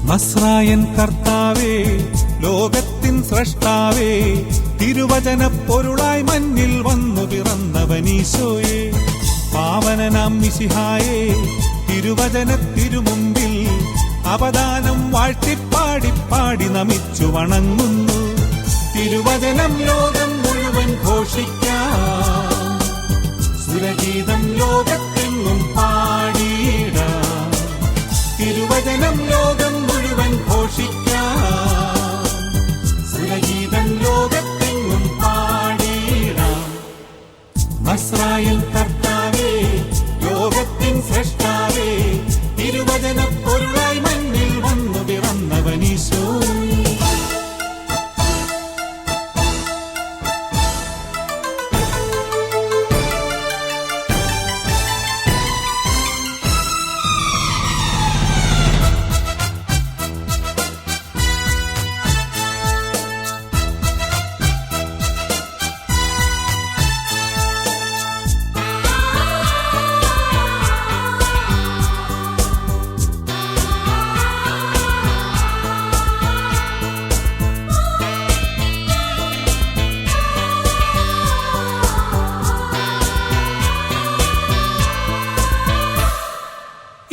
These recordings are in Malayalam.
നസ്രായൻ കർത്താവേ, ലോകത്തിൻ സ്രഷ്ടാവേ, തിരുവചന പൊരുളായി മഞ്ഞിൽ വന്നു പിറന്നവനീശോയെ, പാവനനാം മിശിഹായേ, തിരുവചന തിരുമുമ്പിൽ അവദാനം വാഴ്ത്തിപ്പാടി പാടി നമിച്ചു വണങ്ങുന്നു. തിരുവചനം ലോകം മുഴുവൻ ഘോഷിക്കാം, സുരഗീതം ലോകത്തെങ്ങും പാടിയിടാം. തിരുവചനം ലോകം മുഴുവൻ ഘോഷിക്കാം, സുരഗീതം ലോകത്തെങ്ങും പാടിയിടാം. നസ്രായൻ കർത്താവേ, ലോകത്തിൻ സ്രഷ്ടാവേ, തിരുവചന പൊരുളായി മണ്ണിൽ വന്നു പിറന്നവനീശോ.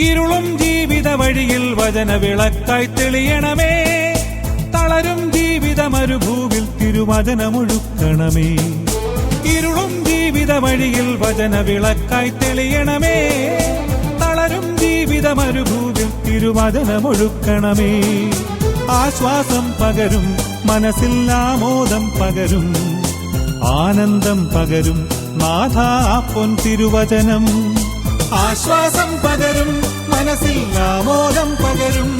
ഇരുളും ജീവിത വഴിയിൽ വചന വിളക്കായി തെളിയണമേ, തളരും ജീവിത മരുഭൂവിൽ തിരുവചനമൊഴുക്കണമേ. ഇരുളും ജീവിത വഴിയിൽ വചന വിളക്കായി തെളിയണമേ, തളരും ജീവിത മരുഭൂവിൽ തിരുവചനമൊഴുക്കണമേ. ആശ്വാസം പകരും, മനസ്സിൽ ആമോദം പകരും, ആനന്ദം പകരും നാഥാ പൊൻ തിരുവചനം. ആശ്വാസം പകരും, മനസ്സിൽ ആമോദം പകരും,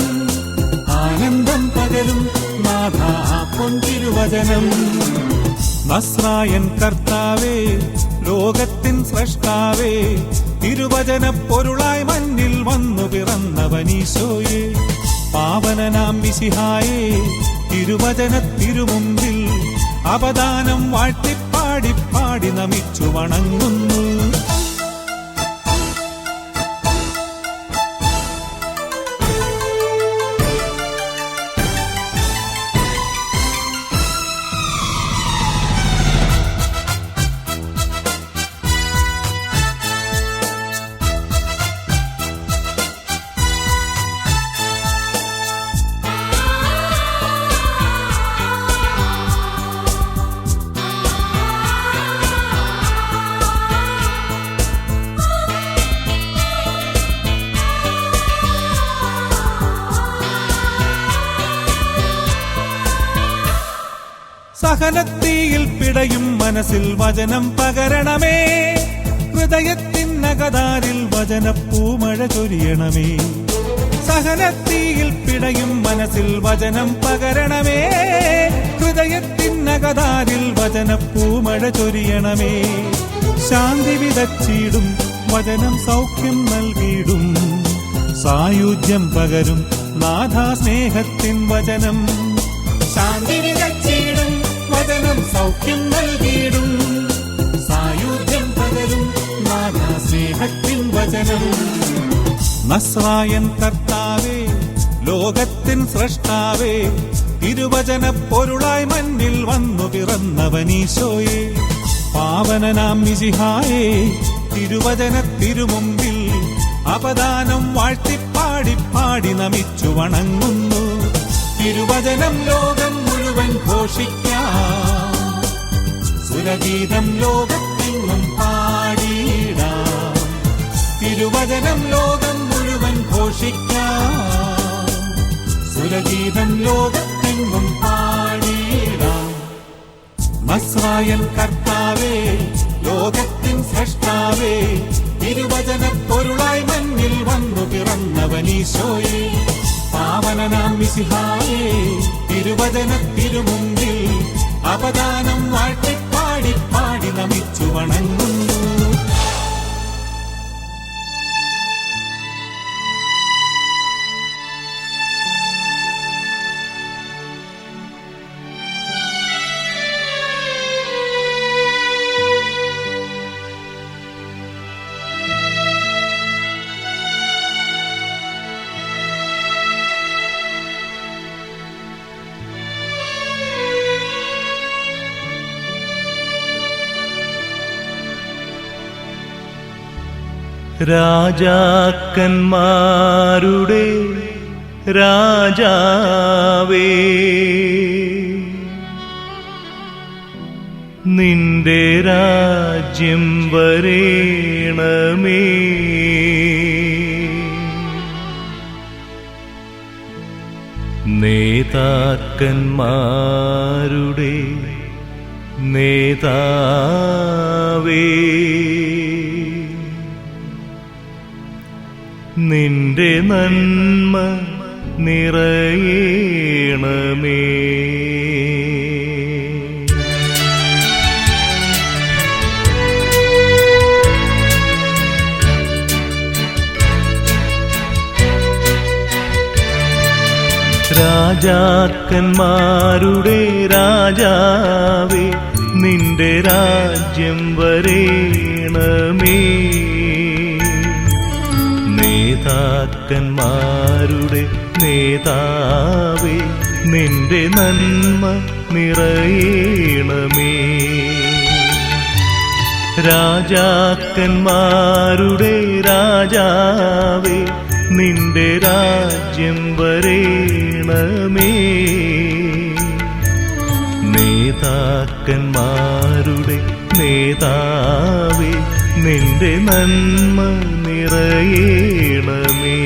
ആനന്ദം പകരും നാഥാ പൊൻ തിരുവചനം. നസ്രായൻ കർത്താവേ, ലോകത്തിൻ സ്രഷ്ടാവേ, തിരുവചന പൊരുളായി മണ്ണിൽ വന്നു പിറന്നവനീശോയെ, പാവനനാം മിശിഹായേ, തിരുവചന തിരുമുമ്പിൽ അവദാനം വാഴ്ത്തിപ്പാടി പാടി നമിച്ചു വണങ്ങുന്നു. സഹനത്തീയിൽ പിടയും മനസ്സിൽ വചനം പകരണമേ, ഹൃദയത്തിനകതാരിൽ വചനപ്പൂമഴ ചൊരിയണമേ. സഹനത്തീയിൽ പിടയും മനസ്സിൽ വചനം പകരണമേ, ഹൃദയത്തിനകതാരിൽ വചനപ്പൂമഴ ചൊരിയണമേ. ശാന്തി വിതച്ചിടും വചനം സൗഖ്യം നൽകിയിടും, സായുജ്യം പകരും നാഥാ സ്നേഹത്തിൻ വചനം. ശാന്തി വിതച്ചിടും വചനം സൗഖ്യം നൽകിയിടും, സായുജ്യം പകരും നാഥാ സ്നേഹത്തിൻ വചനം. നസ്രായൻ കർത്താവേ, ലോകത്തിൻ സ്രഷ്ടാവേ, തിരുവചന പൊരുളായി മണ്ണിൽ വന്നു പിറന്നവനീശോയെ, പാവനനാം മിശിഹായേ, തിരുവചന തിരുമുമ്പിൽ അവദാനം വാഴ്ത്തിപ്പാടി പാടി നമിച്ചു വണങ്ങുന്നു. തിരുവചനം ലോകം മുഴുവൻ ഘോഷിക്കാം, സുരഗീതം ലോകത്തെങ്ങും പാടിയിടാം. തിരുവചനം ലോകം മുഴുവൻ ഘോഷിക്കാം, സുരഗീതം ലോകത്തെങ്ങും പാടിയിടാം. നസ്രായൻ കർത്താവേ, ലോകത്തിൻ സ്രഷ്ടാവേ, തിരുവചന പൊരുളായി മണ്ണിൽ ഈശോയെ പാവനനാം മിശിഹായേ തിരുവചനത്തിരുമുമ്പിൽ അപദാനം വാഴ്ത്തിപ്പാടി പാടി നമിച്ചു വണങ്ങുന്നു. രാജാക്കന്മാരുടെ രാജാവേ, നിന്റെ രാജ്യം വരേണമേ. നേതാക്കന്മാരുടെ നേതാവേ, നിന്റെ നന്മ നിറയേണമേ. രാജാക്കന്മാരുടെ രാജാവേ, നിന്റെ രാജ്യം വരേണമേ. നേതാക്കന്മാരുടെ നേതാവേ, നിന്റെ നന്മ നിറയേണമേ. രാജാക്കന്മാരുടെ രാജാവേ, നിന്റെ രാജ്യം വരേണമേ. നേതാക്കന്മാരുടെ നേതാവേ, നിന്റെ നന്മ നിറയേണമേ.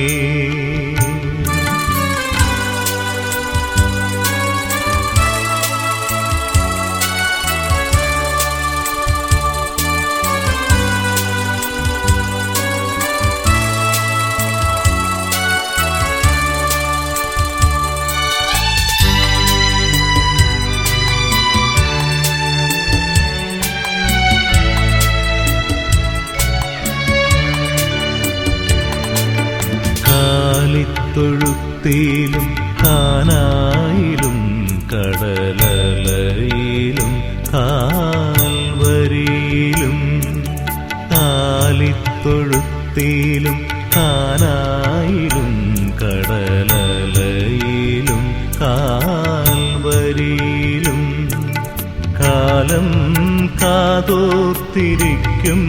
തൊഴുത്തിലും കാനായിലും കടലലയിലും കാൽവരിയിലും, കാലിത്തൊഴുത്തിലും കാനായിലും കടലലയിലും കാൽവരിയിലും, കാലം കാതോർത്തിരിക്കും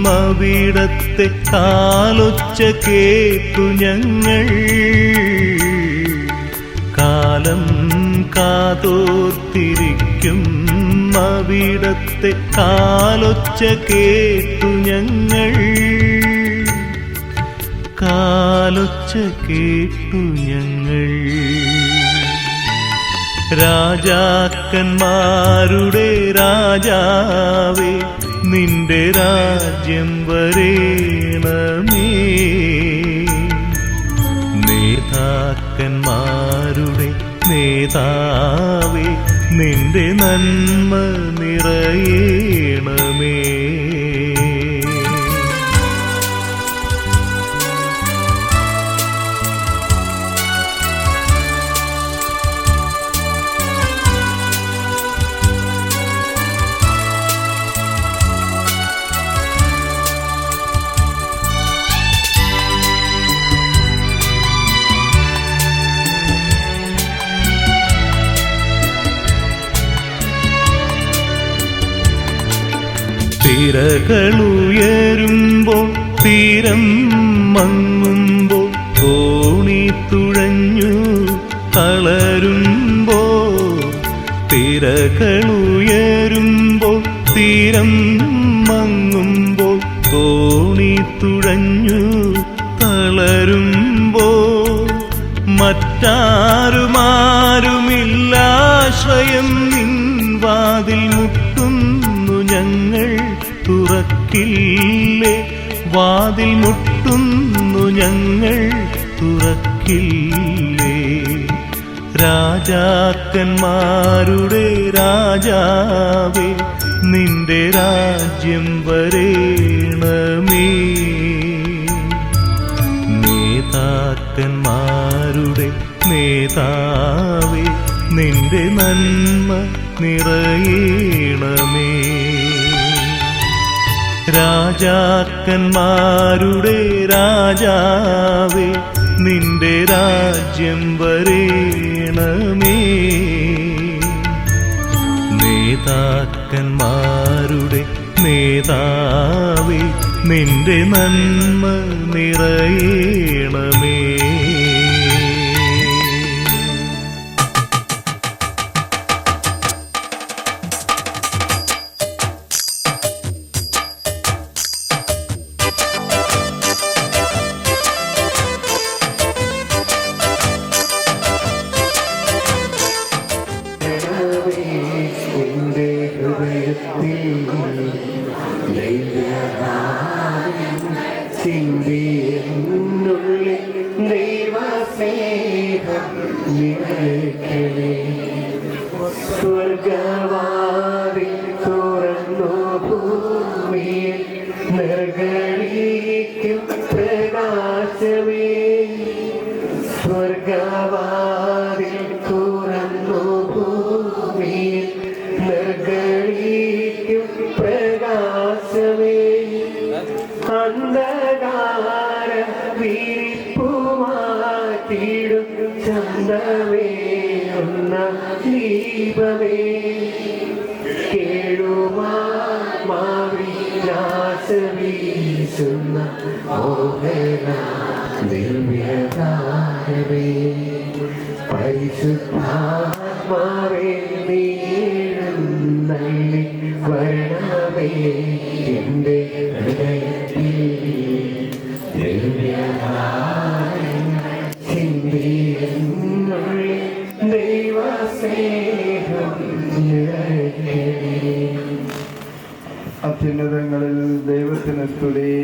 അവിടത്തെ കാലൊച്ച കേട്ടു ഞങ്ങൾ. കാലം കാതോർത്തിരിക്കും അവിടത്തെ കാലൊച്ച കേട്ടു ഞങ്ങൾ. കാലൊച്ച കേട്ടു ഞങ്ങൾ. രാജാക്കന്മാരുടെ രാജാവേ, നിന്റെ രാജ്യം വരേണമേ. നേതാക്കന്മാരുടെ നേതാവേ, നിന്റെ നന്മ നിറയേണമേ. തിരകളുയരുമ്പോൾ തീരം മങ്ങുമ്പോൾ തോണി തുഴഞ്ഞു തളരുമ്പോൾ, തിരകളുയരുമ്പോൾ തീരം മങ്ങുമ്പോൾ തോണി തുഴഞ്ഞു തളരുമ്പോൾ, മറ്റാരുമാരുമില്ലാശ്രയം നിൻ വാതിൽ മുട്ടുന്നു ഞങ്ങൾ. തുറക്കില്ലേ വാതിൽ മുട്ടുന്നു ഞങ്ങൾ, തുറക്കില്ലേ. രാജാക്കന്മാരുടെ രാജാവേ, നിന്റെ രാജ്യം വരേണമേ. നേതാക്കന്മാരുടെ നേതാവേ, നിന്റെ നന്മ നിറയണമേ. രാജാക്കന്മാരുടെ രാജാവേ, നിന്റെ രാജ്യം വരേണമേ. നേതാക്കന്മാരുടെ നേതാവേ, നിന്റെ നന്മ നിറയണമേ. സ്വർഗവാതിൽ തുറന്നു ഭൂമിയിൽ നിർഗളിക്കും പ്രകാശമേ. സ്വർഗവാതിൽ തുറന്നു ഭൂമിയിൽ നിർഗളിക്കും പ്രകാശമേ. അന്ധകാര വിരിപ്പുമാറ്റിടും ചന്തമേ ഒന്ന ദീപമേ. കേടുമാവിനാശവീശുന്ന മോഹന ദിവ്യതാരമേ. പരിശുദ്ധാത്മാവേ നീഴുന്നള്ളി വരണമേ എന്റെ ഹൃദയത്തിൽ. ചിന്തിയുള്ളിൽ ദൈവസ്നേഹം നിറയണമേ. അത്യുന്നതങ്ങളിൽ ദൈവത്തിന് സ്തുതി.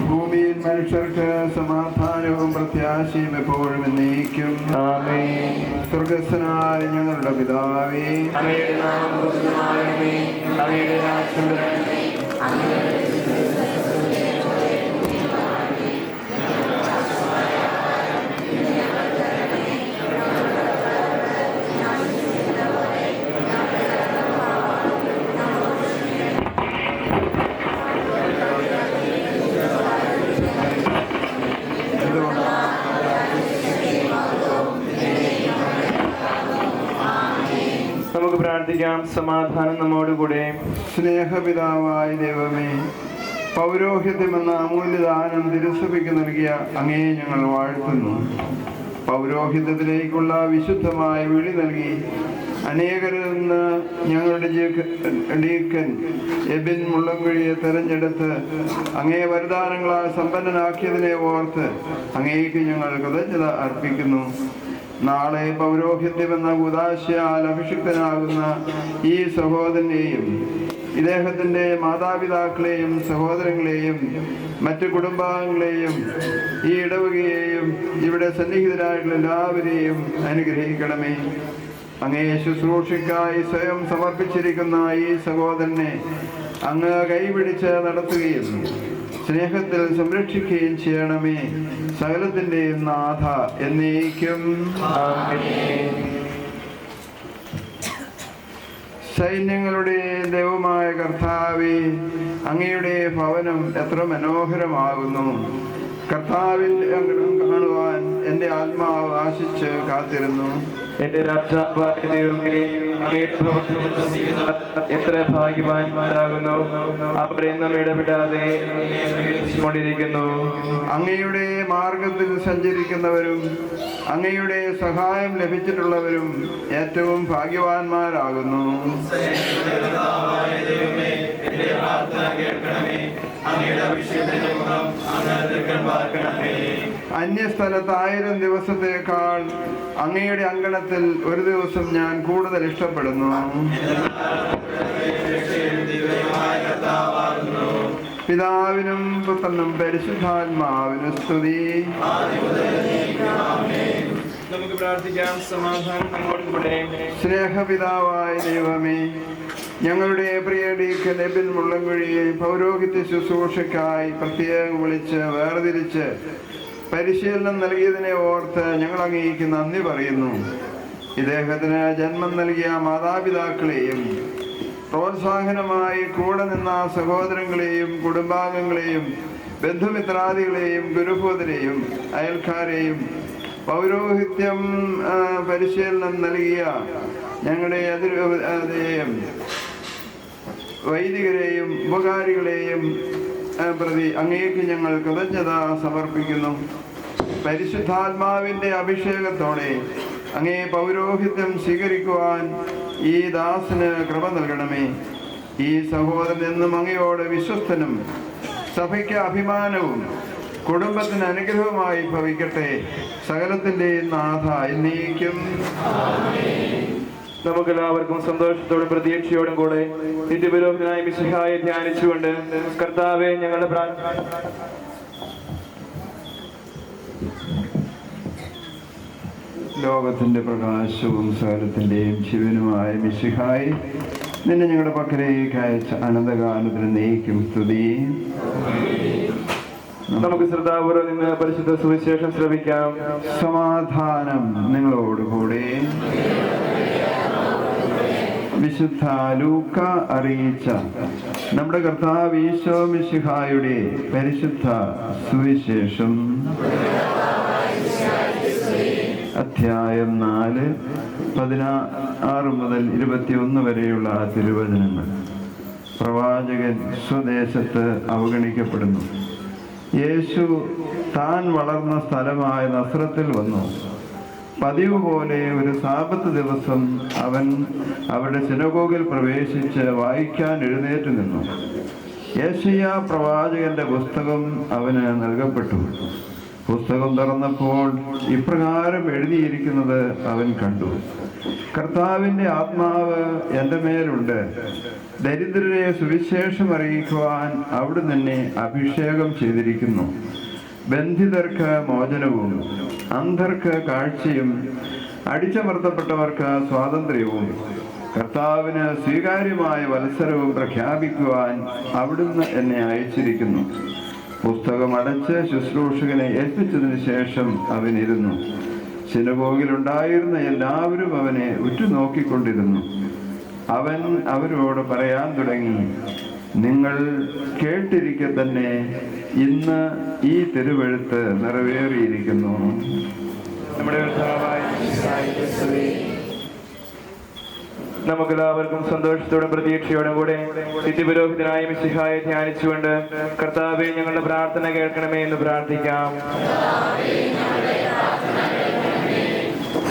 ഭൂമിയിൽ മനുഷ്യർക്ക് സമാധാനവും പ്രത്യാശയും എപ്പോഴും എന്നേക്കും. സ്വർഗസ്ഥനായ ഞങ്ങളുടെ പിതാവേ, അങ്ങയുടെ നാമം പൂജിതമാകണമേ. അങ്ങയുടെ രാജ്യം വരണമേ. നമുക്ക് പ്രാർത്ഥിക്കാം. സമാധാനം നമ്മോടുകൂടെ. സ്നേഹപിതാവായ ദൈവമേ, പൗരോഹിത്യമെന്ന അമൂല്യദാനം തിരുസഭയ്ക്ക് നൽകിയ അങ്ങേ ഞങ്ങൾ വാഴ്ത്തുന്നു. പൗരോഹിത്യത്തിലേക്കുള്ള വിശുദ്ധമായ വിളി നൽകി അനേകരിൽ നിന്ന് ഞങ്ങളുടെ ഡീക്കൻ എബിൻ മുള്ളംകുഴിയെ തെരഞ്ഞെടുത്ത് അങ്ങേ വരദാനങ്ങളാൽ സമ്പന്നനാക്കിയതിനെ ഓർത്ത് അങ്ങേക്ക് ഞങ്ങൾ കൃതജ്ഞത അർപ്പിക്കുന്നു. നാളെ പൗരോഹിത്യമെന്ന ഉദാശയാൽ അഭിഷിക്തനാകുന്ന ഈ സഹോദരനെയും ഇദ്ദേഹത്തിൻ്റെ മാതാപിതാക്കളെയും സഹോദരങ്ങളെയും മറ്റു കുടുംബാംഗങ്ങളെയും ഈ ഇടവകയെയും ഇവിടെ സന്നിഹിതരായിട്ടുള്ള എല്ലാവരെയും അനുഗ്രഹിക്കണമേ. അങ്ങേ ശുശ്രൂഷയ്ക്കായി സ്വയം സമർപ്പിച്ചിരിക്കുന്ന ഈ സഹോദരനെ അങ്ങ് കൈപിടിച്ച് നടത്തുകയും സ്നേഹത്തിൽ സംരക്ഷിക്കുകയും ചെയ്യണമേ. സകലത്തിൻ്റെയും നാഥ എന്നേക്കും. സൈന്യങ്ങളുടെ ദൈവമായ കർത്താവേ, അങ്ങയുടെ ഭവനം എത്ര മനോഹരമാകുന്നു. കർത്താവിൻ്റെ അങ്കണം കാണുവാൻ എൻ്റെ ആത്മാവ് ആശിച്ച് കാത്തിരുന്നു. എന്റെ രാജാവായ ദൈവമേ, എത്ര ഭാഗ്യവാന്മാരാകുന്നു. അവരെന്നും ഇടപെടാതെ കൊണ്ടിരിക്കുന്നു. അങ്ങയുടെ മാർഗത്തിൽ സഞ്ചരിക്കുന്നവരും അങ്ങയുടെ സഹായം ലഭിച്ചിട്ടുള്ളവരും ഏറ്റവും ഭാഗ്യവാന്മാരാകുന്നു. അന്യസ്ഥലത്ത് 1000 ദിവസത്തേക്കാൾ അങ്ങയുടെ അങ്കണത്തിൽ ഒരു ദിവസം ഞാൻ കൂടുതൽ ഇഷ്ടപ്പെടുന്നു. പിതാവിനും പുത്രനും പരിശുദ്ധാത്മാവിനും സ്തുതി. നമുക്ക് പ്രാർത്ഥിക്കാം. സമാധാനം നമ്മോട് കൂടെ. സ്നേഹപിതാവായ ദൈവമേ, ഞങ്ങളുടെ പ്രിയ ഡീക്കൻ എബിൻ മുള്ളൻകുഴിയെ പൗരോഹിത്യ ശുശ്രൂഷയ്ക്കായി പ്രത്യേകം വിളിച്ച് വേർതിരിച്ച് പരിശീലനം നൽകിയതിനെ ഓർത്ത് ഞങ്ങൾ അങ്ങേക്ക് നന്ദി പറയുന്നു. ഇദ്ദേഹത്തിന് ജന്മം നൽകിയ മാതാപിതാക്കളെയും പ്രോത്സാഹനമായി കൂടെ നിന്ന സഹോദരങ്ങളെയും കുടുംബാംഗങ്ങളെയും ബന്ധുമിത്രാദികളെയും ഗുരുഭൂതരെയും അയൽക്കാരെയും പൗരോഹിത്യം പരിശീലനം നൽകിയ ഞങ്ങളുടെ അതിരേയും വൈദികരെയും ഉപകാരികളെയും പ്രതി അങ്ങേക്ക് ഞങ്ങൾ കൃതജ്ഞത സമർപ്പിക്കുന്നു. പരിശുദ്ധാത്മാവിൻ്റെ അഭിഷേകത്തോടെ അങ്ങേ പൗരോഹിത്യം സ്വീകരിക്കുവാൻ ഈ ദാസന് കൃപ നൽകണമേ. ഈ സഹോദരൻ എന്നും അങ്ങയോട് വിശ്വസ്തനും സഭയ്ക്ക് അഭിമാനവും കുടുംബത്തിന് അനുഗ്രഹമായി ഭവിക്കട്ടെ. സകലത്തിൻ്റെ നാഥ എന്നേക്കും. നമുക്കെല്ലാവർക്കും സന്തോഷത്തോടും പ്രതീക്ഷയോടും കൂടെ നിത്യപുരോഹിതനായ മിശിഹായെ ധ്യാനിച്ചുകൊണ്ട് കർത്താവെ ഞങ്ങളുടെ ലോകത്തിൻ്റെ പ്രകാശവും സകലത്തിൻ്റെയും ശിവനുമായ മിശിഹായി നിന്നെ ഞങ്ങളുടെ പക്കലേക്ക് അയച്ച അനന്തകാലത്തിന് നയിക്കും സ്തുതി. നമുക്ക് ശ്രദ്ധാപൂർവ്വം നിന്ന് പരിശുദ്ധ സുവിശേഷം ശ്രവിക്കാം. സമാധാനം നിങ്ങളോടുകൂടെ. വിശുദ്ധ ലൂക്ക അറിയിച്ച നമ്മുടെ കർത്താവ് ഈശോ മിശിഹായുടെ പരിശുദ്ധ സുവിശേഷം അധ്യായം 4 16 മുതൽ 21 വരെയുള്ള തിരുവചനങ്ങൾ. പ്രവാചകൻ സ്വദേശത്ത് അവഗണിക്കപ്പെടുന്നു. യേശു താൻ വളർന്ന സ്ഥലമായ നസ്രത്തിൽ വന്നു. പതിവ് പോലെ ഒരു സാബത്ത് ദിവസം അവൻ അവരുടെ സിനഗോഗിൽ പ്രവേശിച്ച് വായിക്കാൻ എഴുന്നേറ്റ് നിന്നു. യെശയ്യാ പ്രവാചകന്റെ പുസ്തകം അവന് നൽകപ്പെട്ടു. പുസ്തകം തുറന്നപ്പോൾ ഇപ്രകാരം എഴുതിയിരിക്കുന്നത് അവൻ കണ്ടു. കർത്താവിൻ്റെ ആത്മാവ് എൻ്റെ മേലുണ്ട്. ദരിദ്രരെ സുവിശേഷം അറിയിക്കുവാൻ അവിടുന്ന് എന്നെ അഭിഷേകം ചെയ്തിരിക്കുന്നു. ബന്ധിതർക്ക് മോചനവും അന്ധർക്ക് കാഴ്ചയും അടിച്ചമർത്തപ്പെട്ടവർക്ക് സ്വാതന്ത്ര്യവും കർത്താവിന് സ്വീകാര്യമായ വത്സരവും പ്രഖ്യാപിക്കുവാൻ അവിടുന്ന് എന്നെ അയച്ചിരിക്കുന്നു. പുസ്തകം അടച്ച് ശുശ്രൂഷകനെ ഏൽപ്പിച്ചതിന് ശേഷം അവനിരുന്നു. സിനഗോഗിലുണ്ടായിരുന്ന എല്ലാവരും അവനെ ഉറ്റുനോക്കിക്കൊണ്ടിരുന്നു. അവൻ അവരോട് പറയാൻ തുടങ്ങി, നിങ്ങൾ കേട്ടിരിക്കെ തന്നെ ഇന്ന് ഈ തിരുവെഴുത്ത് നിറവേറിയിരിക്കുന്നു. നമ്മുടെ നമുക്കെല്ലാവർക്കും സന്തോഷത്തോടും പ്രതീക്ഷയോടും കൂടെ നിത്യപുരോഹിതനായ മിശിഹായെ ധ്യാനിച്ചുകൊണ്ട് കർത്താവെ ഞങ്ങളുടെ പ്രാർത്ഥന കേൾക്കണമേ എന്ന് പ്രാർത്ഥിക്കാം.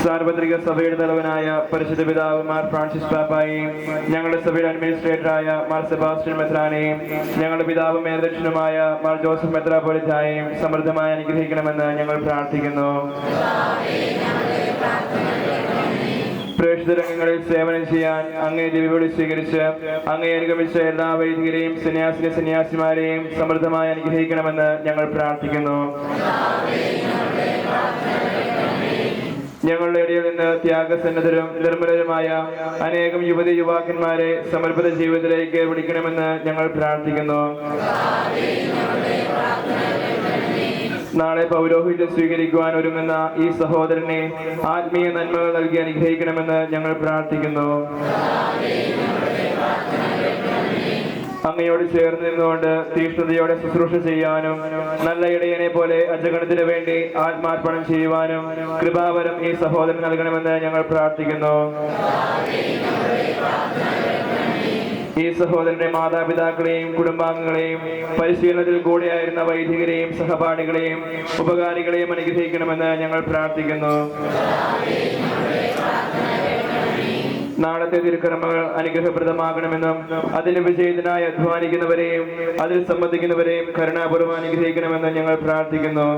സാർവത്രിക സഭയുടെ തലവനായ പരിശുദ്ധ പിതാവ് മാർ ഫ്രാൻസിസ് പാപ്പായെയും ഞങ്ങളുടെ സഭയുടെ അഡ്മിനിസ്ട്രേറ്ററായ മാർ സെബാസ്റ്റ്യൻ മെത്രാനെയും ഞങ്ങളുടെ പിതാവ് മേലധ്യക്ഷനുമായ മാർ ജോസഫ് മെത്രാപ്പൊലിത്തായെയും സമൃദ്ധമായി അനുഗ്രഹിക്കണമെന്ന് ഞങ്ങൾ പ്രാർത്ഥിക്കുന്നു. പ്രേക്ഷിത രംഗങ്ങളിൽ സേവനം ചെയ്യാൻ അങ്ങേ ദിവ്യബലി സ്വീകരിച്ച് അങ്ങേ അനുഗമിച്ച എല്ലാ വൈദികരെയും സന്യാസിമാരെയും സമൃദ്ധമായി അനുഗ്രഹിക്കണമെന്ന് ഞങ്ങൾ പ്രാർത്ഥിക്കുന്നു. ഞങ്ങളുടെ ഇടയിൽ നിന്ന് ത്യാഗസന്നദ്ധരും നിർമ്മലരുമായ അനേകം യുവാക്കന്മാരെ സമർപ്പിത ജീവിതത്തിലേക്ക് വിളിക്കണമെന്ന് ഞങ്ങൾ പ്രാർത്ഥിക്കുന്നു. നാളെ പൗരോഹിത്യം സ്വീകരിക്കുവാൻ ഒരുങ്ങുന്ന ഈ സഹോദരനെ ആത്മീയ നന്മകൾ നൽകി അനുഗ്രഹിക്കണമെന്ന് ഞങ്ങൾ പ്രാർത്ഥിക്കുന്നു. അങ്ങയോട് ചേർന്ന് നിന്നുകൊണ്ട് തീഷ്ണതയോടെ ശുശ്രൂഷ ചെയ്യാനും നല്ല ഇടയനെ പോലെ അജഗണത്തിന് വേണ്ടി ആത്മാർപ്പണം ചെയ്യുവാനും കൃപാവരം ഈ സഹോദരൻ നൽകണമെന്ന് ഞങ്ങൾ പ്രാർത്ഥിക്കുന്നു. ഈ സഹോദരന്റെ മാതാപിതാക്കളെയും കുടുംബാംഗങ്ങളെയും പരിശീലനത്തിൽ കൂടെയായിരുന്ന വൈദികരെയും സഹപാഠികളെയും ഉപകാരികളെയും അനുഗ്രഹിക്കണമെന്ന് ഞങ്ങൾ പ്രാർത്ഥിക്കുന്നു. നാളത്തെ തിരുക്കർമ്മങ്ങൾ അനുഗ്രഹപ്രദമാകണമെന്നും അതിന് വിജയിതനായി അധ്വാനിക്കുന്നവരെയും അതിൽ സംബന്ധിക്കുന്നവരെയും കരുണാപൂർവ്വം അനുഗ്രഹിക്കണമെന്നും ഞങ്ങൾ പ്രാർത്ഥിക്കുന്നു.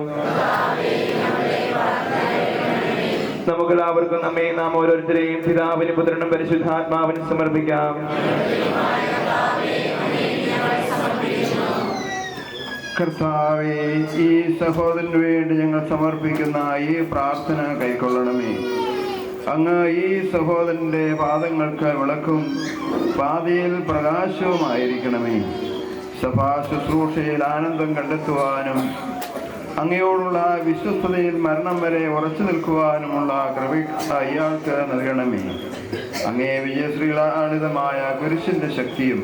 നമുക്കെല്ലാവർക്കും നാം ഓരോരുത്തരെയും പിതാവിനും പുത്രനും പരിശുദ്ധാത്മാവിനും സമർപ്പിക്കാം. കർത്താവേ, ഈ സഹോദരന് വേണ്ടി ഞങ്ങൾ സമർപ്പിക്കുന്ന ഈ പ്രാർത്ഥന കൈക്കൊള്ളണമേ. അങ്ങ് ഈ സഹോദരന്റെ പാദങ്ങൾക്ക് വിളക്കും പാതയിൽ പ്രകാശവുമായിരിക്കണമേ. സഭാ ശുശ്രൂഷയിൽ ആനന്ദം കണ്ടെത്തുവാനും അങ്ങയോടുള്ള വിശ്വസ്തതയിൽ മരണം വരെ ഉറച്ചു നിൽക്കുവാനുമുള്ള കൃപ ഇയാൾക്ക് നൽകണമേ. അങ്ങേ വിജയശ്രീലാളിതമായ കുരിശിന്റെ ശക്തിയും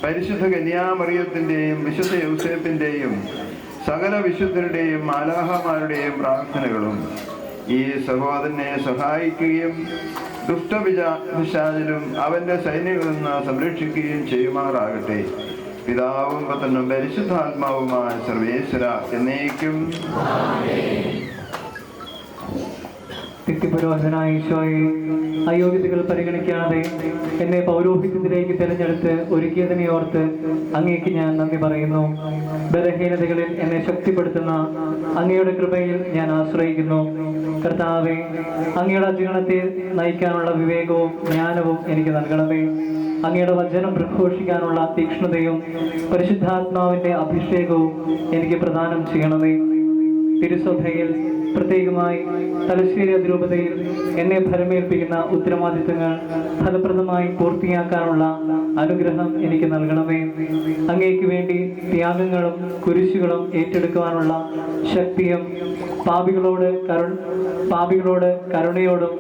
പരിശുദ്ധ കന്യാമറിയത്തിൻ്റെയും വിശുദ്ധ യൗസേപ്പിൻ്റെയും സകല വിശുദ്ധരുടെയും മാലാഹമാരുടെയും പ്രാർത്ഥനകളും ഈ സഹോദരനെ സഹായിക്കുകയും ദുഷ്ടപിശാചിലും അവൻ്റെ സൈന്യങ്ങളിൽ നിന്ന് സംരക്ഷിക്കുകയും ചെയ്യുമാറാകട്ടെ. പിതാവും പുത്രനും പരിശുദ്ധാത്മാവുമായ സർവേശ്വര എന്നേക്കും. നിത്യപുരോഹിതനായ ഈശോയെ, അയോഗ്യതകൾ പരിഗണിക്കാതെ എന്നെ പൗരോഹിത്യത്തിലേക്ക് തിരഞ്ഞെടുത്ത് ഒരുക്കിയതിനെ ഓർത്ത് അങ്ങേക്ക് ഞാൻ നന്ദി പറയുന്നു. ബലഹീനതകളിൽ എന്നെ ശക്തിപ്പെടുത്തുന്ന അങ്ങയുടെ കൃപയിൽ ഞാൻ ആശ്രയിക്കുന്നു. കർത്താവേ, അങ്ങയുടെ അജീർണത്തെ നയിക്കാനുള്ള വിവേകവും ജ്ഞാനവും എനിക്ക് നൽകണമേ. അങ്ങയുടെ വചനം പ്രഘോഷിക്കാനുള്ള തീക്ഷ്ണതയും പരിശുദ്ധാത്മാവിന്റെ അഭിഷേകവും എനിക്ക് പ്രദാനം ചെയ്യണമേ. തിരുസഭയിൽ, പ്രത്യേകമായി തലശ്ശേരി അതിരൂപതയിൽ എന്നെ ഫലമേൽപ്പിക്കുന്ന ഉത്തരവാദിത്തങ്ങൾ ഫലപ്രദമായി പൂർത്തിയാക്കാനുള്ള അനുഗ്രഹം എനിക്ക് നൽകണമേ. അങ്ങേക്ക് വേണ്ടി ത്യാഗങ്ങളും കുരിശുകളും ഏറ്റെടുക്കുവാനുള്ള ശക്തിയും പാപികളോട് കരുണയോടും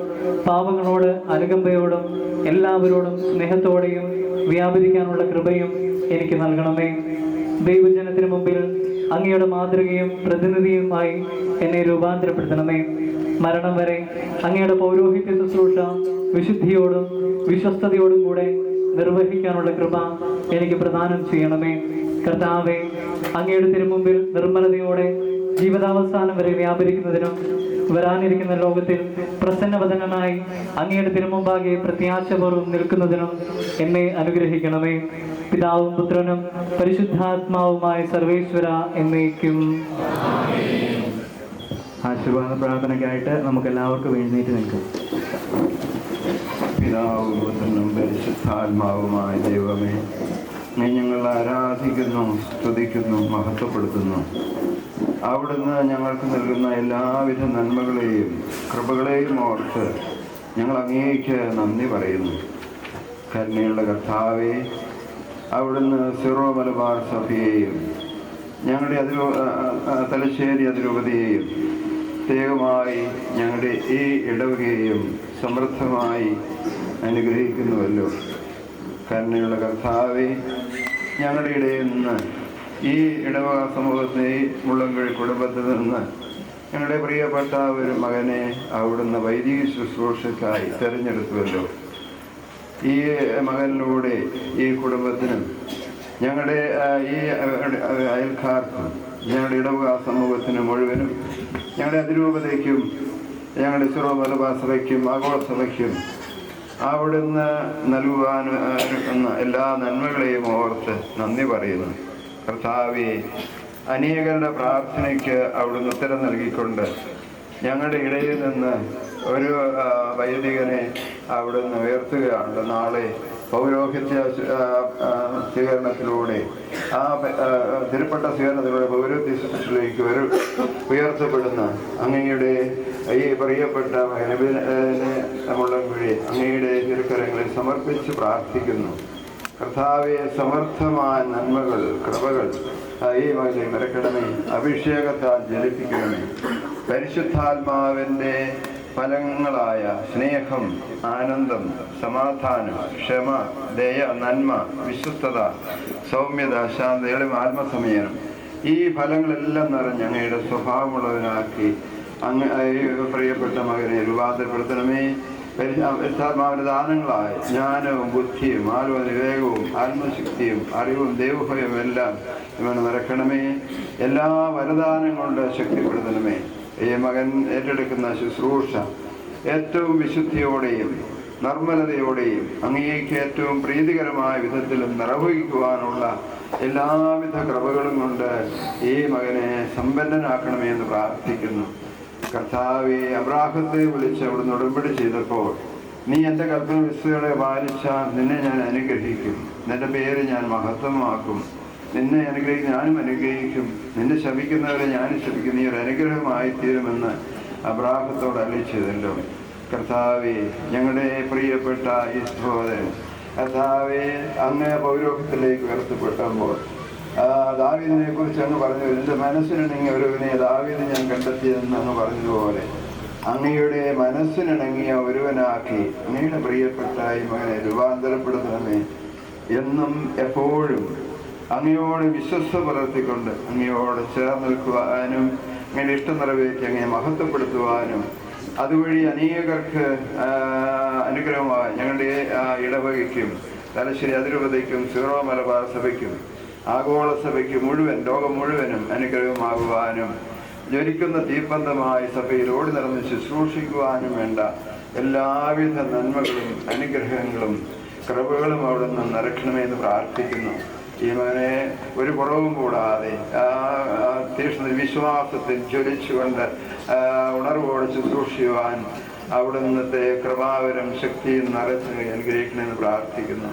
പാപങ്ങളോട് അനുകമ്പയോടും എല്ലാവരോടും സ്നേഹത്തോടെയും വ്യാപരിക്കാനുള്ള കൃപയും എനിക്ക് നൽകണമേ. ദൈവജനത്തിന് മുമ്പിൽ അങ്ങയുടെ മാതൃകയും പ്രതിനിധിയുമായി എന്നെ രൂപാന്തരപ്പെടുത്തണമേ. മരണം വരെ അങ്ങയുടെ പൗരോഹിത്യ ശുശ്രൂഷ വിശുദ്ധിയോടും വിശ്വസ്തയോടും കൂടെ നിർവഹിക്കാനുള്ള കൃപ എനിക്ക് പ്രദാനം ചെയ്യണമേ. കർത്താവേ, അങ്ങയുടെ തിരുമുമ്പിൽ നിർമ്മലതയോടെ ജീവിതാവസാനം വരെ വ്യാപരിക്കുന്നതിനും വരാനിരിക്കുന്ന ലോകത്തിൽ പ്രസന്നവദനായി അങ്ങയുടെ തിരുമുമ്പാകെ പ്രത്യാശപൂർവ്വം നിൽക്കുന്നതിനും എന്നെ അനുഗ്രഹിക്കണമേ. പിതാവും പുത്രനും പരിശുദ്ധാത്മാവുമായ സർവേശ്വര എന്നേക്കും. ആശീർവാദ പ്രാർത്ഥനയ്ക്കായിട്ട് നമുക്ക് എല്ലാവർക്കും എഴുന്നേറ്റ് നിൽക്കാം. പിതാവും പുത്രനും പരിശുദ്ധാത്മാവുമായ ദൈവമേ, നീ ഞങ്ങൾ ആരാധിക്കുന്നു, സ്തുതിക്കുന്നു, മഹത്വപ്പെടുത്തുന്നു. അവിടുന്ന് ഞങ്ങൾക്ക് നൽകുന്ന എല്ലാവിധ നന്മകളെയും കൃപകളെയും ഓർത്ത് ഞങ്ങൾ അങ്ങേക്ക് നന്ദി പറയുന്നു. കരുണയുള്ള കർത്താവേ, അവിടുന്ന് സിറോ മലബാർ സഭയെയും ഞങ്ങളുടെ തലശ്ശേരി അതിരൂപതയെയും പ്രത്യേകമായി ഞങ്ങളുടെ ഈ ഇടവകയെയും സമൃദ്ധമായി അനുഗ്രഹിക്കുന്നുവല്ലോ. കരുണയുള്ള കർത്താവേ, ഞങ്ങളുടെ ഇടയിൽ നിന്ന് ഈ ഇടവക സമൂഹത്തെ മുള്ളംകുഴി കുടുംബത്തിൽ നിന്ന് ഞങ്ങളുടെ പ്രിയപ്പെട്ട ഒരു മകനെ അവിടുന്ന് വൈദിക ശുശ്രൂഷയ്ക്കായി തിരഞ്ഞെടുത്തുവല്ലോ. ഈ മകനിലൂടെ ഈ കുടുംബത്തിനും ഞങ്ങളുടെ ഈ അയൽക്കാർക്കും ഞങ്ങളുടെ ഇടവക സമൂഹത്തിന് മുഴുവനും ഞങ്ങളുടെ അതിരൂപതയ്ക്കും ഞങ്ങളുടെ സിറോ മലബാർ സഭയ്ക്കും ആഗോള സഭയ്ക്കും അവിടുന്ന് നൽകുവാൻ എല്ലാ നന്മകളെയും ഓർത്ത് നന്ദി പറയുന്നു. കർത്താവേ, അനേകരുടെ പ്രാർത്ഥനയ്ക്ക് അവിടുന്ന് ഉത്തരം നൽകിക്കൊണ്ട് ഞങ്ങളുടെ ഇടയിൽ നിന്ന് ഒരു വൈദികനെ അവിടുന്ന് ഉയർത്തുകയാണ്. നാളെ പൗരോഹിത്യ സ്വീകരണത്തിലൂടെ തിരുപ്പട്ട സ്വീകരണത്തിലൂടെ പൗരോഹിത്യ ശുശ്രൂഷയിലേക്ക് ഉയർത്തപ്പെടുന്ന അങ്ങയുടെ ഈ പ്രിയപ്പെട്ട മുള്ളംകുഴി അങ്ങയുടെ തിരുക്കരങ്ങളിൽ സമർപ്പിച്ച് പ്രാർത്ഥിക്കുന്നു. കർത്താവെ, സമർത്ഥമായ നന്മകൾ, കൃപകൾ ഈ മകളെ നിറക്കണമേ. അഭിഷേകത്താൽ ജലിപ്പിക്കണമേ. പരിശുദ്ധാത്മാവിൻ്റെ ഫലങ്ങളായ സ്നേഹം, ആനന്ദം, സമാധാനം, ക്ഷമ, ദയ, നന്മ, വിശ്വസ്തത, സൗമ്യത, ശാന്ത, എളിമ, ആത്മസംയനം, ഈ ഫലങ്ങളെല്ലാം നിറഞ്ഞ് അങ്ങയുടെ സ്വഭാവമുള്ളവനാക്കി പ്രിയപ്പെട്ട മകനെ രൂപാന്തരപ്പെടുത്തണമേ. പരിശുദ്ധാത്മാവിന്റെ ദാനങ്ങളായ ജ്ഞാനവും ബുദ്ധിയും ആലോചന വിവേകവും ആത്മശക്തിയും അറിവും ദൈവഭയവും എല്ലാം ഇവന് നിറക്കണമേ. എല്ലാ വരദാനം കൊണ്ട് ശക്തിപ്പെടുത്തണമേ. ഈ മകൻ ഏറ്റെടുക്കുന്ന ശുശ്രൂഷ ഏറ്റവും വിശുദ്ധിയോടെയും നിർമ്മലതയോടെയും അങ്ങേക്ക് ഏറ്റവും പ്രീതികരമായ വിധത്തിലും നിർവഹിക്കുവാനുള്ള എല്ലാവിധ കൃപകളും കൊണ്ട് ഈ മകനെ സമ്പന്നനാക്കണമേ എന്ന് പ്രാർത്ഥിക്കുന്നു. കർത്താവെ, അബ്രാഹത്തെ വിളിച്ച് അവിടുന്ന് ഉടമ്പടി ചെയ്തപ്പോൾ നീ എൻ്റെ കൽപ്പന വിശ്വയോടെ പാലിച്ചാൽ നിന്നെ ഞാൻ അനുഗ്രഹിക്കും, നിന്റെ പേര് ഞാൻ മഹത്വമാക്കും, നിന്നെ അനുഗ്രഹിക്കും, ഞാനും അനുഗ്രഹിക്കും, നിന്നെ ശപിക്കുന്നവരെ ഞാനും ശപിക്കും, നീ ഒരു അനുഗ്രഹമായി തീരുമെന്ന് അബ്രാഹത്തോട് അരുളിച്ചതല്ലോ. കർത്താവേ, ഞങ്ങളുടെ പ്രിയപ്പെട്ട ഈ സഹോദരൻ കർത്താവേ, അങ്ങ് പൗരോഹിത്യത്തിലേക്ക് ഉയർത്തപ്പെട്ടപ്പോൾ ദാവീദിനെ കുറിച്ച് അങ്ങ് പറഞ്ഞു, എൻ്റെ മനസ്സിനിണങ്ങിയ ഒരുവനെ ദാവീദ് ഞാൻ കണ്ടെത്തിയെന്ന് അങ്ങ് പറഞ്ഞതുപോലെ അങ്ങയുടെ മനസ്സിനിണങ്ങിയ ഒരുവനാക്കി അങ്ങയുടെ പ്രിയപ്പെട്ട ഈ മകനെ രൂപാന്തരപ്പെടുത്തണമേ. എന്നും എപ്പോഴും അങ്ങയോട് വിശ്വസ്ത പുലർത്തിക്കൊണ്ട് അങ്ങയോട് ചേർന്ന് നിൽക്കുവാനും അങ്ങയുടെ ഇഷ്ടം നിറവേറ്റി അങ്ങയെ മഹത്വപ്പെടുത്തുവാനും അതുവഴി അനേകർക്ക് അനുഗ്രഹമായി ഞങ്ങളുടെ ഇടവകയ്ക്കും തലശ്ശേരി അതിരൂപതയ്ക്കും സീറോ മലബാർ സഭയ്ക്കും ആഗോള സഭയ്ക്ക് മുഴുവൻ ലോകം മുഴുവനും അനുഗ്രഹമാകുവാനും ജ്വലിക്കുന്ന തീപ്പന്തമായി സഭയിൽ ഓടി നടന്ന് ശുശ്രൂഷിക്കുവാനും വേണ്ട എല്ലാവിധ നന്മകളും അനുഗ്രഹങ്ങളും കൃപകളും അവിടെ നിന്ന് നിറയ്ക്കണമെന്ന് പ്രാർത്ഥിക്കുന്നു. ഈ മകനെ ഒരു കുറവും കൂടാതെ തീക്ഷ്ണ വിശ്വാസത്തിൽ ജ്വലിച്ചുകൊണ്ട് ഉണർവോടെ ശുശ്രൂഷിക്കുവാൻ അവിടെ നിന്നത്തെ കൃപാവരം ശക്തിയും നിറച്ച് അനുഗ്രഹിക്കണമെന്ന് പ്രാർത്ഥിക്കുന്നു.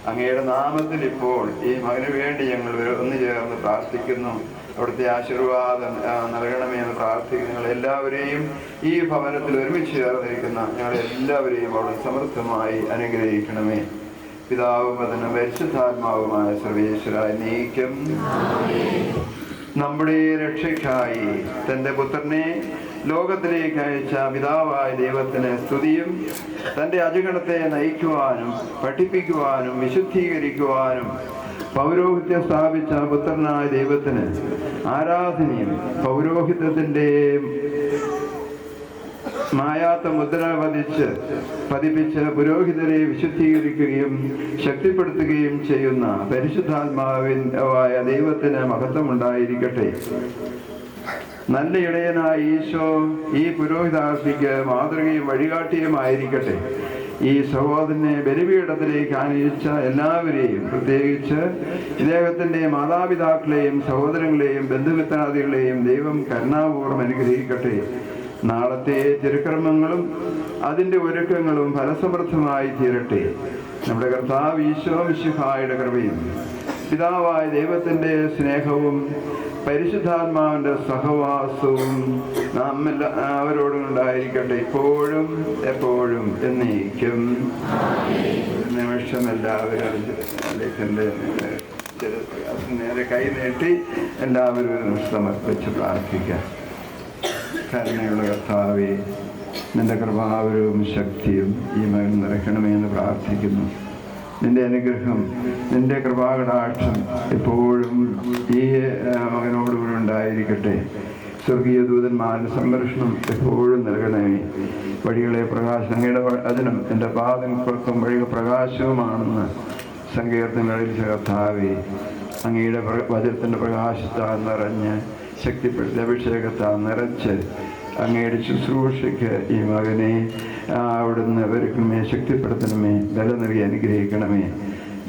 അങ്ങയുടെ നാമത്തിൽ ഇപ്പോൾ ഈ മകന് വേണ്ടി ഞങ്ങൾ ഒന്നു ചേർന്ന് പ്രാർത്ഥിക്കുന്നു. അവിടുത്തെ ആശീർവാദം നൽകണമേ എന്ന് പ്രാർത്ഥിക്കുന്നു. ഞങ്ങളെല്ലാവരെയും ഈ ഭവനത്തിൽ ഒരുമിച്ച് ചേർന്നിരിക്കുന്ന ഞങ്ങളെല്ലാവരെയും അവിടെ സമൃദ്ധമായി അനുഗ്രഹിക്കണമേ. പിതാവും അതിനും പരിശുദ്ധാത്മാവുമായ സർവേശ്വരായ നീക്കം നമ്മുടെ രക്ഷയ്ക്കായി തൻ്റെ പുത്രനെ ലോകത്തിലേക്ക് അയച്ച പിതാവായ ദൈവത്തിന് സ്തുതിയും തൻ്റെ അജഗണത്തെ നയിക്കുവാനും പഠിപ്പിക്കുവാനും വിശുദ്ധീകരിക്കുവാനും പൗരോഹിത്യം സ്ഥാപിച്ച പുത്രനായ ദൈവത്തിന് ആരാധനയും പൗരോഹിത്യത്തിൻ്റെ മായാത്ത മുദ്ര പതിപ്പിച്ച് പുരോഹിതരെ വിശുദ്ധീകരിക്കുകയും ശക്തിപ്പെടുത്തുകയും ചെയ്യുന്ന പരിശുദ്ധാത്മാവായ ദൈവത്തിന് മഹത്വമുണ്ടായിരിക്കട്ടെ. നല്ല ഇടയനായ ഈശോ ഈ പുരോഹിതാർത്തിക്ക് മാതൃകയും വഴികാട്ടിയുമായിരിക്കട്ടെ. ഈ സഹോദരനെ ബലിപീഠത്തിലേക്ക് ആനയിച്ച എല്ലാവരെയും, പ്രത്യേകിച്ച് ഇദ്ദേഹത്തിൻ്റെ മാതാപിതാക്കളെയും സഹോദരങ്ങളെയും ബന്ധുമിത്രാദികളെയും ദൈവം കരുണാപൂർവ്വം അനുഗ്രഹിക്കട്ടെ. നാളത്തെ തിരുക്കർമ്മങ്ങളും അതിൻ്റെ ഒരുക്കങ്ങളും ഫലസമൃദ്ധമായി തീരട്ടെ. നമ്മുടെ കർത്താവ് ഈശോ മിശിഹായുടെ കൃപയും പിതാവായ ദൈവത്തിൻ്റെ സ്നേഹവും പരിശുദ്ധാത്മാവിൻ്റെ സഹവാസവും നാം എല്ലാവരോടും ഉണ്ടായിരിക്കട്ടെ, ഇപ്പോഴും എപ്പോഴും എന്നേക്കും. നിമിഷം എല്ലാവരും നേരെ കൈ നീട്ടി എല്ലാവരും സമർപ്പിച്ച് പ്രാർത്ഥിക്കാം. കരുണയുള്ള കർത്താവേ, നിന്റെ കൃപാവരവും ശക്തിയും ഈ മകൻ നിറയ്ക്കണമേ എന്ന് പ്രാർത്ഥിക്കുന്നു. നിന്റെ അനുഗ്രഹം, നിന്റെ കൃപാകടാക്ഷം എപ്പോഴും ഈ മകനോടുകൂടി ഉണ്ടായിരിക്കട്ടെ. സ്വർഗീയ ദൂതന്മാരുടെ സംരക്ഷണം എപ്പോഴും നൽകണമേ. വഴികളെ പ്രകാശം, അങ്ങയുടെ വചനം എൻ്റെ പാദങ്ങൾക്കും വഴികൾ പ്രകാശവുമാണെന്ന് സങ്കീർത്തനങ്ങളിൽ കർത്താവേ, അങ്ങയുടെ വചനത്തിൻ്റെ പ്രകാശത്താൽ നിറഞ്ഞ് ശക്തിപ്പെടുത്തി അഭിഷേകത്താൽ നിറച്ച് അങ്ങയുടെ ശുശ്രൂഷയ്ക്ക് ഈ മകനെ അവിടുന്ന് ഒരുക്കണമേ, ശക്തിപ്പെടുത്തണമേ, ബലം നൽകി അനുഗ്രഹിക്കണമേ.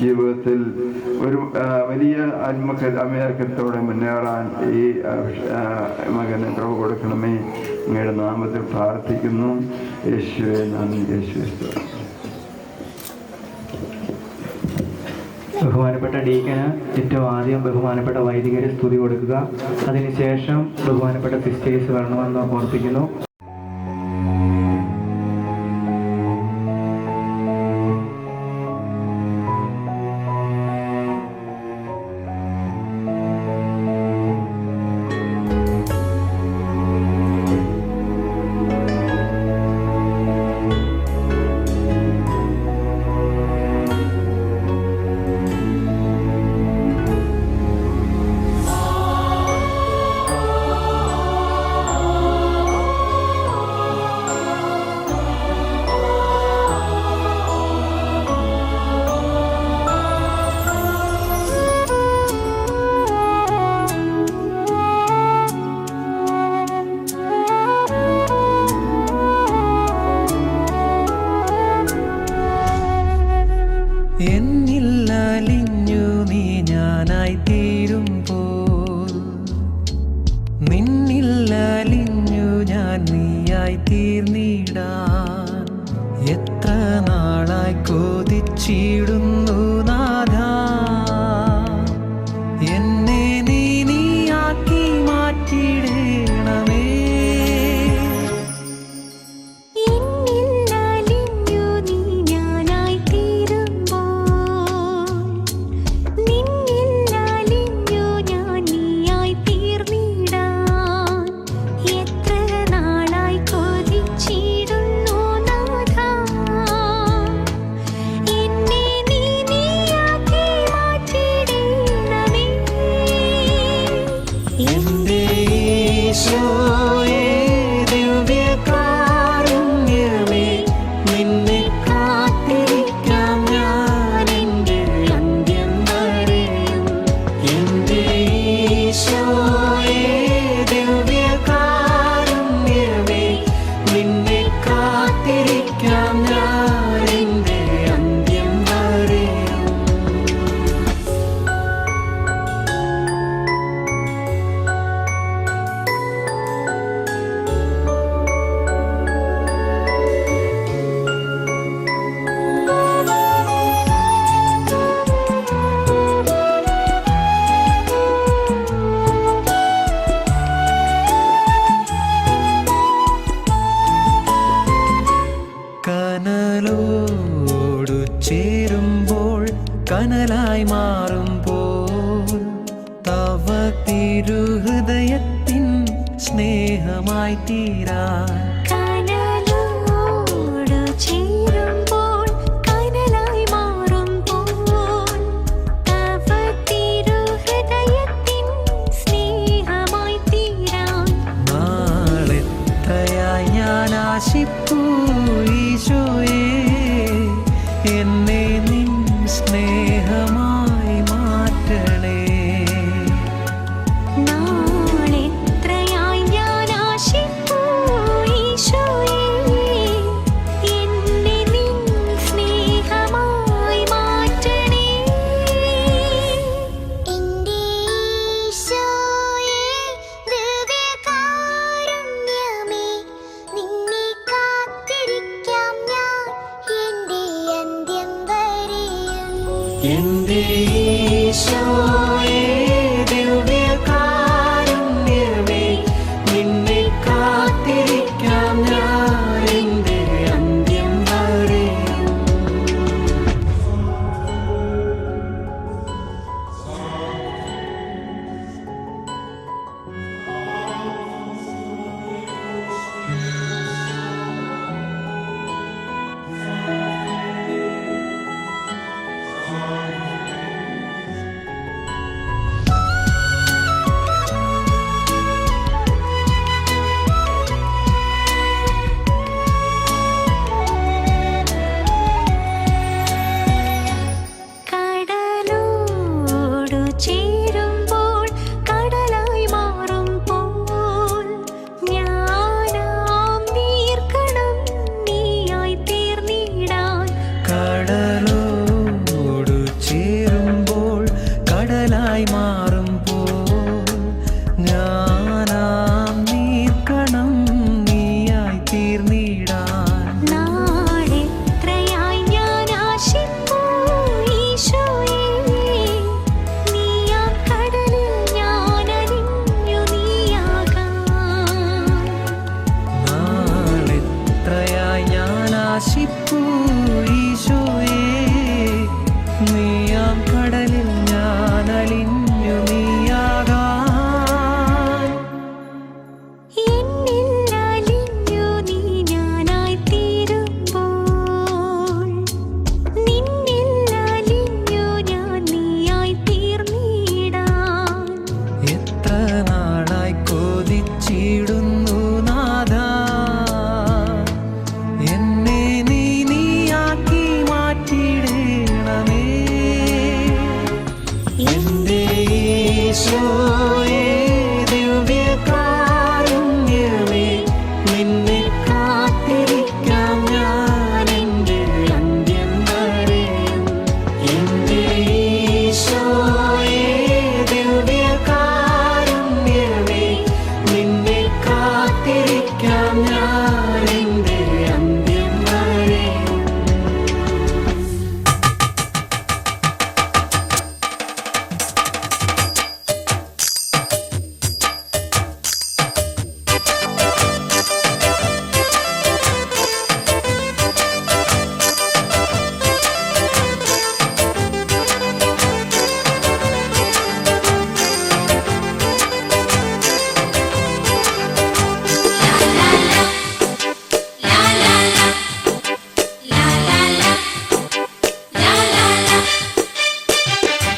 ജീവിതത്തിൽ ഒരു വലിയ അമേരിക്കത്തോടെ മുന്നേറാൻ ഈ മകന് കൃപ കൊടുക്കണമേ. അങ്ങയുടെ നാമത്തിൽ പ്രാർത്ഥിക്കുന്നു. യേശുവേ നന്ദി, യേശുവേ. ബഹുമാനപ്പെട്ട ഡീക്കന് ഏറ്റവും ആദ്യം ബഹുമാനപ്പെട്ട വൈദികരെ സ്തുതി കൊടുക്കുക. അതിനുശേഷം ബഹുമാനപ്പെട്ട സിസ്റ്റേഴ്സ് വരണമെന്ന് ഓർപ്പിക്കുന്നു. എന്നില്ലലിഞ്ഞു നീ ഞാനായി തീരുമ്പോൾ, നിന്നില്ലലിഞ്ഞു ഞാൻ നീയായി തീർന്നിടാൻ എത്ര നാളായി കൊതിച്ചിടുന്നു നാഥാ. ഈശോയേ ദിവ്യകാരുണ്യമേ നിന്നെ കാത്തിരിക്കാം ഞാൻ എൻ്റെ അന്ത്യം വരെയും. എൻ്റെ ഈശോയേ ദിവ്യകാരുണ്യമേ നിന്നെ കാത്തിരിക്കാം ഞാൻ എൻ്റെ അന്ത്യം വരെയും. കനലോടു ചേരുമ്പോൾ കനലായി മാറുമ്പോൾ തവ തിരുഹൃദയത്തിൻ സ്നേഹമായി തീരാൻ. കനലോടു ചേരുമ്പോൾ കനലായി മാറുമ്പോൾ തവ തിരുഹൃദയത്തിൻ സ്നേഹമായി തീരാൻ. നാളെത്രയായി ഞാൻ ആശിപ്പൂ ഈശോയേ എന്നെ നിൻ സ്നേഹമായി മാറ്റണേ. നാളെത്രയായി ഞാൻ ആശിപ്പൂ ഈശോയേ എന്നെ നിൻ സ്നേഹമായി മാറ്റണേ. എൻ്റെ ഈശോയേ ദിവ്യകാരുണ്യമേ നിന്നെ കാത്തിരിക്കാം ഞാൻ എൻ്റെ അന്ത്യം വരെയും. എൻ്റെ ഈശോയേ ദിവ്യകാരുണ്യമേ നിന്നെ കാത്തിരിക്കാം ഞാൻ എൻ്റെ അന്ത്യം വരെയും. കടലോടു ചേരുമ്പോൾ കടലായി മാറുമ്പോൾ ഞാനാം നീർക്കണം നീയായി തീർന്നിടാൻ. കടലോടു ചേരുമ്പോൾ കടലായി മാറുമ്പോൾ ഞാനാം നീർക്കണം നീയായി തീർന്നിടാൻ. നാളെത്രയായി ഞാൻ ആശിപ്പൂ ഈശോയേ നീയാം കടലിൽ ഞാൻ അലിഞ്ഞു നീയാകാൻ. നാളെത്രയായി ഞാൻ ആശിപ്പൂ ഈശോയേ നീയാം കടലിൽ ഞാൻ അലിഞ്ഞു നീയാകാൻ. എന്നിൽ അലിഞ്ഞു നീ ഞാനായി തീരുമ്പോൾ നിന്നിൽ അലിഞ്ഞു ഞാൻ നീയായി തീർന്നിടാൻ. എത്ര നാളായി കൊതിച്ചിടുന്നു നാഥാ എന്നെ നീയാക്കി മാറ്റിയിടണമേ. എൻ്റെ ഈശോയേ ദിവ്യകാരുണ്യമേ നിന്നെ കാത്തിരിക്കാം ഞാൻ എൻ്റെ അന്ത്യം വരെയും. എൻ്റെ ഈശോയേ ദിവ്യകാരുണ്യമേ നിന്നെ കാത്തിരിക്കാം ഞാൻ എൻ്റെ അന്ത്യം വരെയും.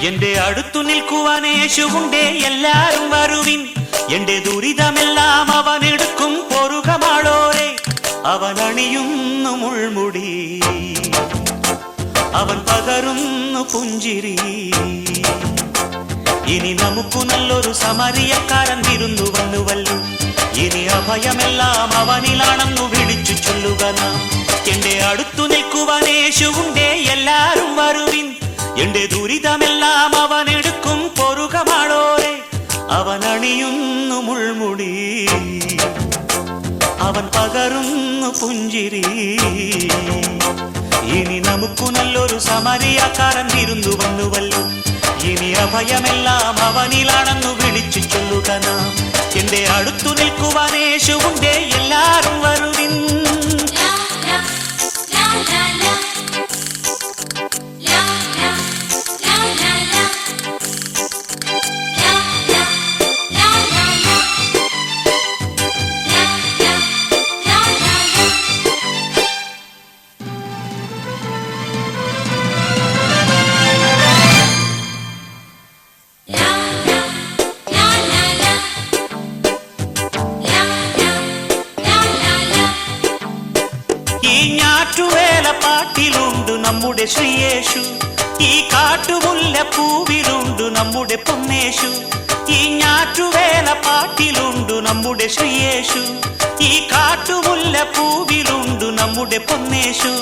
എന്റെ അടുത്തു നിൽക്കുവാൻ യേശുവുണ്ടേ എല്ലാരും വരുവിൻ എന്റെ ദുരിതമെല്ലാം അവനെടുക്കും പൊറുകമാളോരെ. അവനണിയുന്നു മുൾമുടി, അവൻ പകരുന്നു പുഞ്ചിരി. ഇനി നമുക്കു നല്ലൊരു സമരിയക്കാരൻ വിരുന്നു വന്നുവല്ലോ. ഇനി അഭയമെല്ലാം അവനിലാണെന്നു വിളിച്ചു ചൊല്ലുക നാം. എന്റെ അടുത്തു നിൽക്കുവാൻ യേശുവുണ്ടേ, എല്ലാരും വരുവിൻ. എന്റെ ദുരിതമെല്ലാം അവനെടുക്കും പൊറുകമാളോരെ. അവനണിയുന്നു മുൾമുടി, അവൻ പകരുന്നു പുഞ്ചിരി. ഇനി നമുക്കു നല്ലൊരു സമരിയക്കാരൻ വിരുന്നു വന്നുവല്ലോ. ഇനി അഭയമെല്ലാം അവനിലാണെന്നു വിളിച്ചു ചൊല്ലുക നാം. എന്റെ അടുത്തു നിൽക്കുവാൻ യേശുവുണ്ടേ, എല്ലാരും വരുവിൻ. പാട്ടിലുണ്ട് നമ്മുടെ ശ്രീയേശു, ഈ കാട്ടുമുല്ല പൂവിലുണ്ട് നമ്മുടെ പൊന്നേശു. ഈ ഞാറ്റുവേല പാട്ടിലുണ്ട് നമ്മുടെ ശ്രീയേശു, ഈ കാട്ടുമുല്ല പൂവിലുണ്ട് നമ്മുടെ പൊന്നേശു.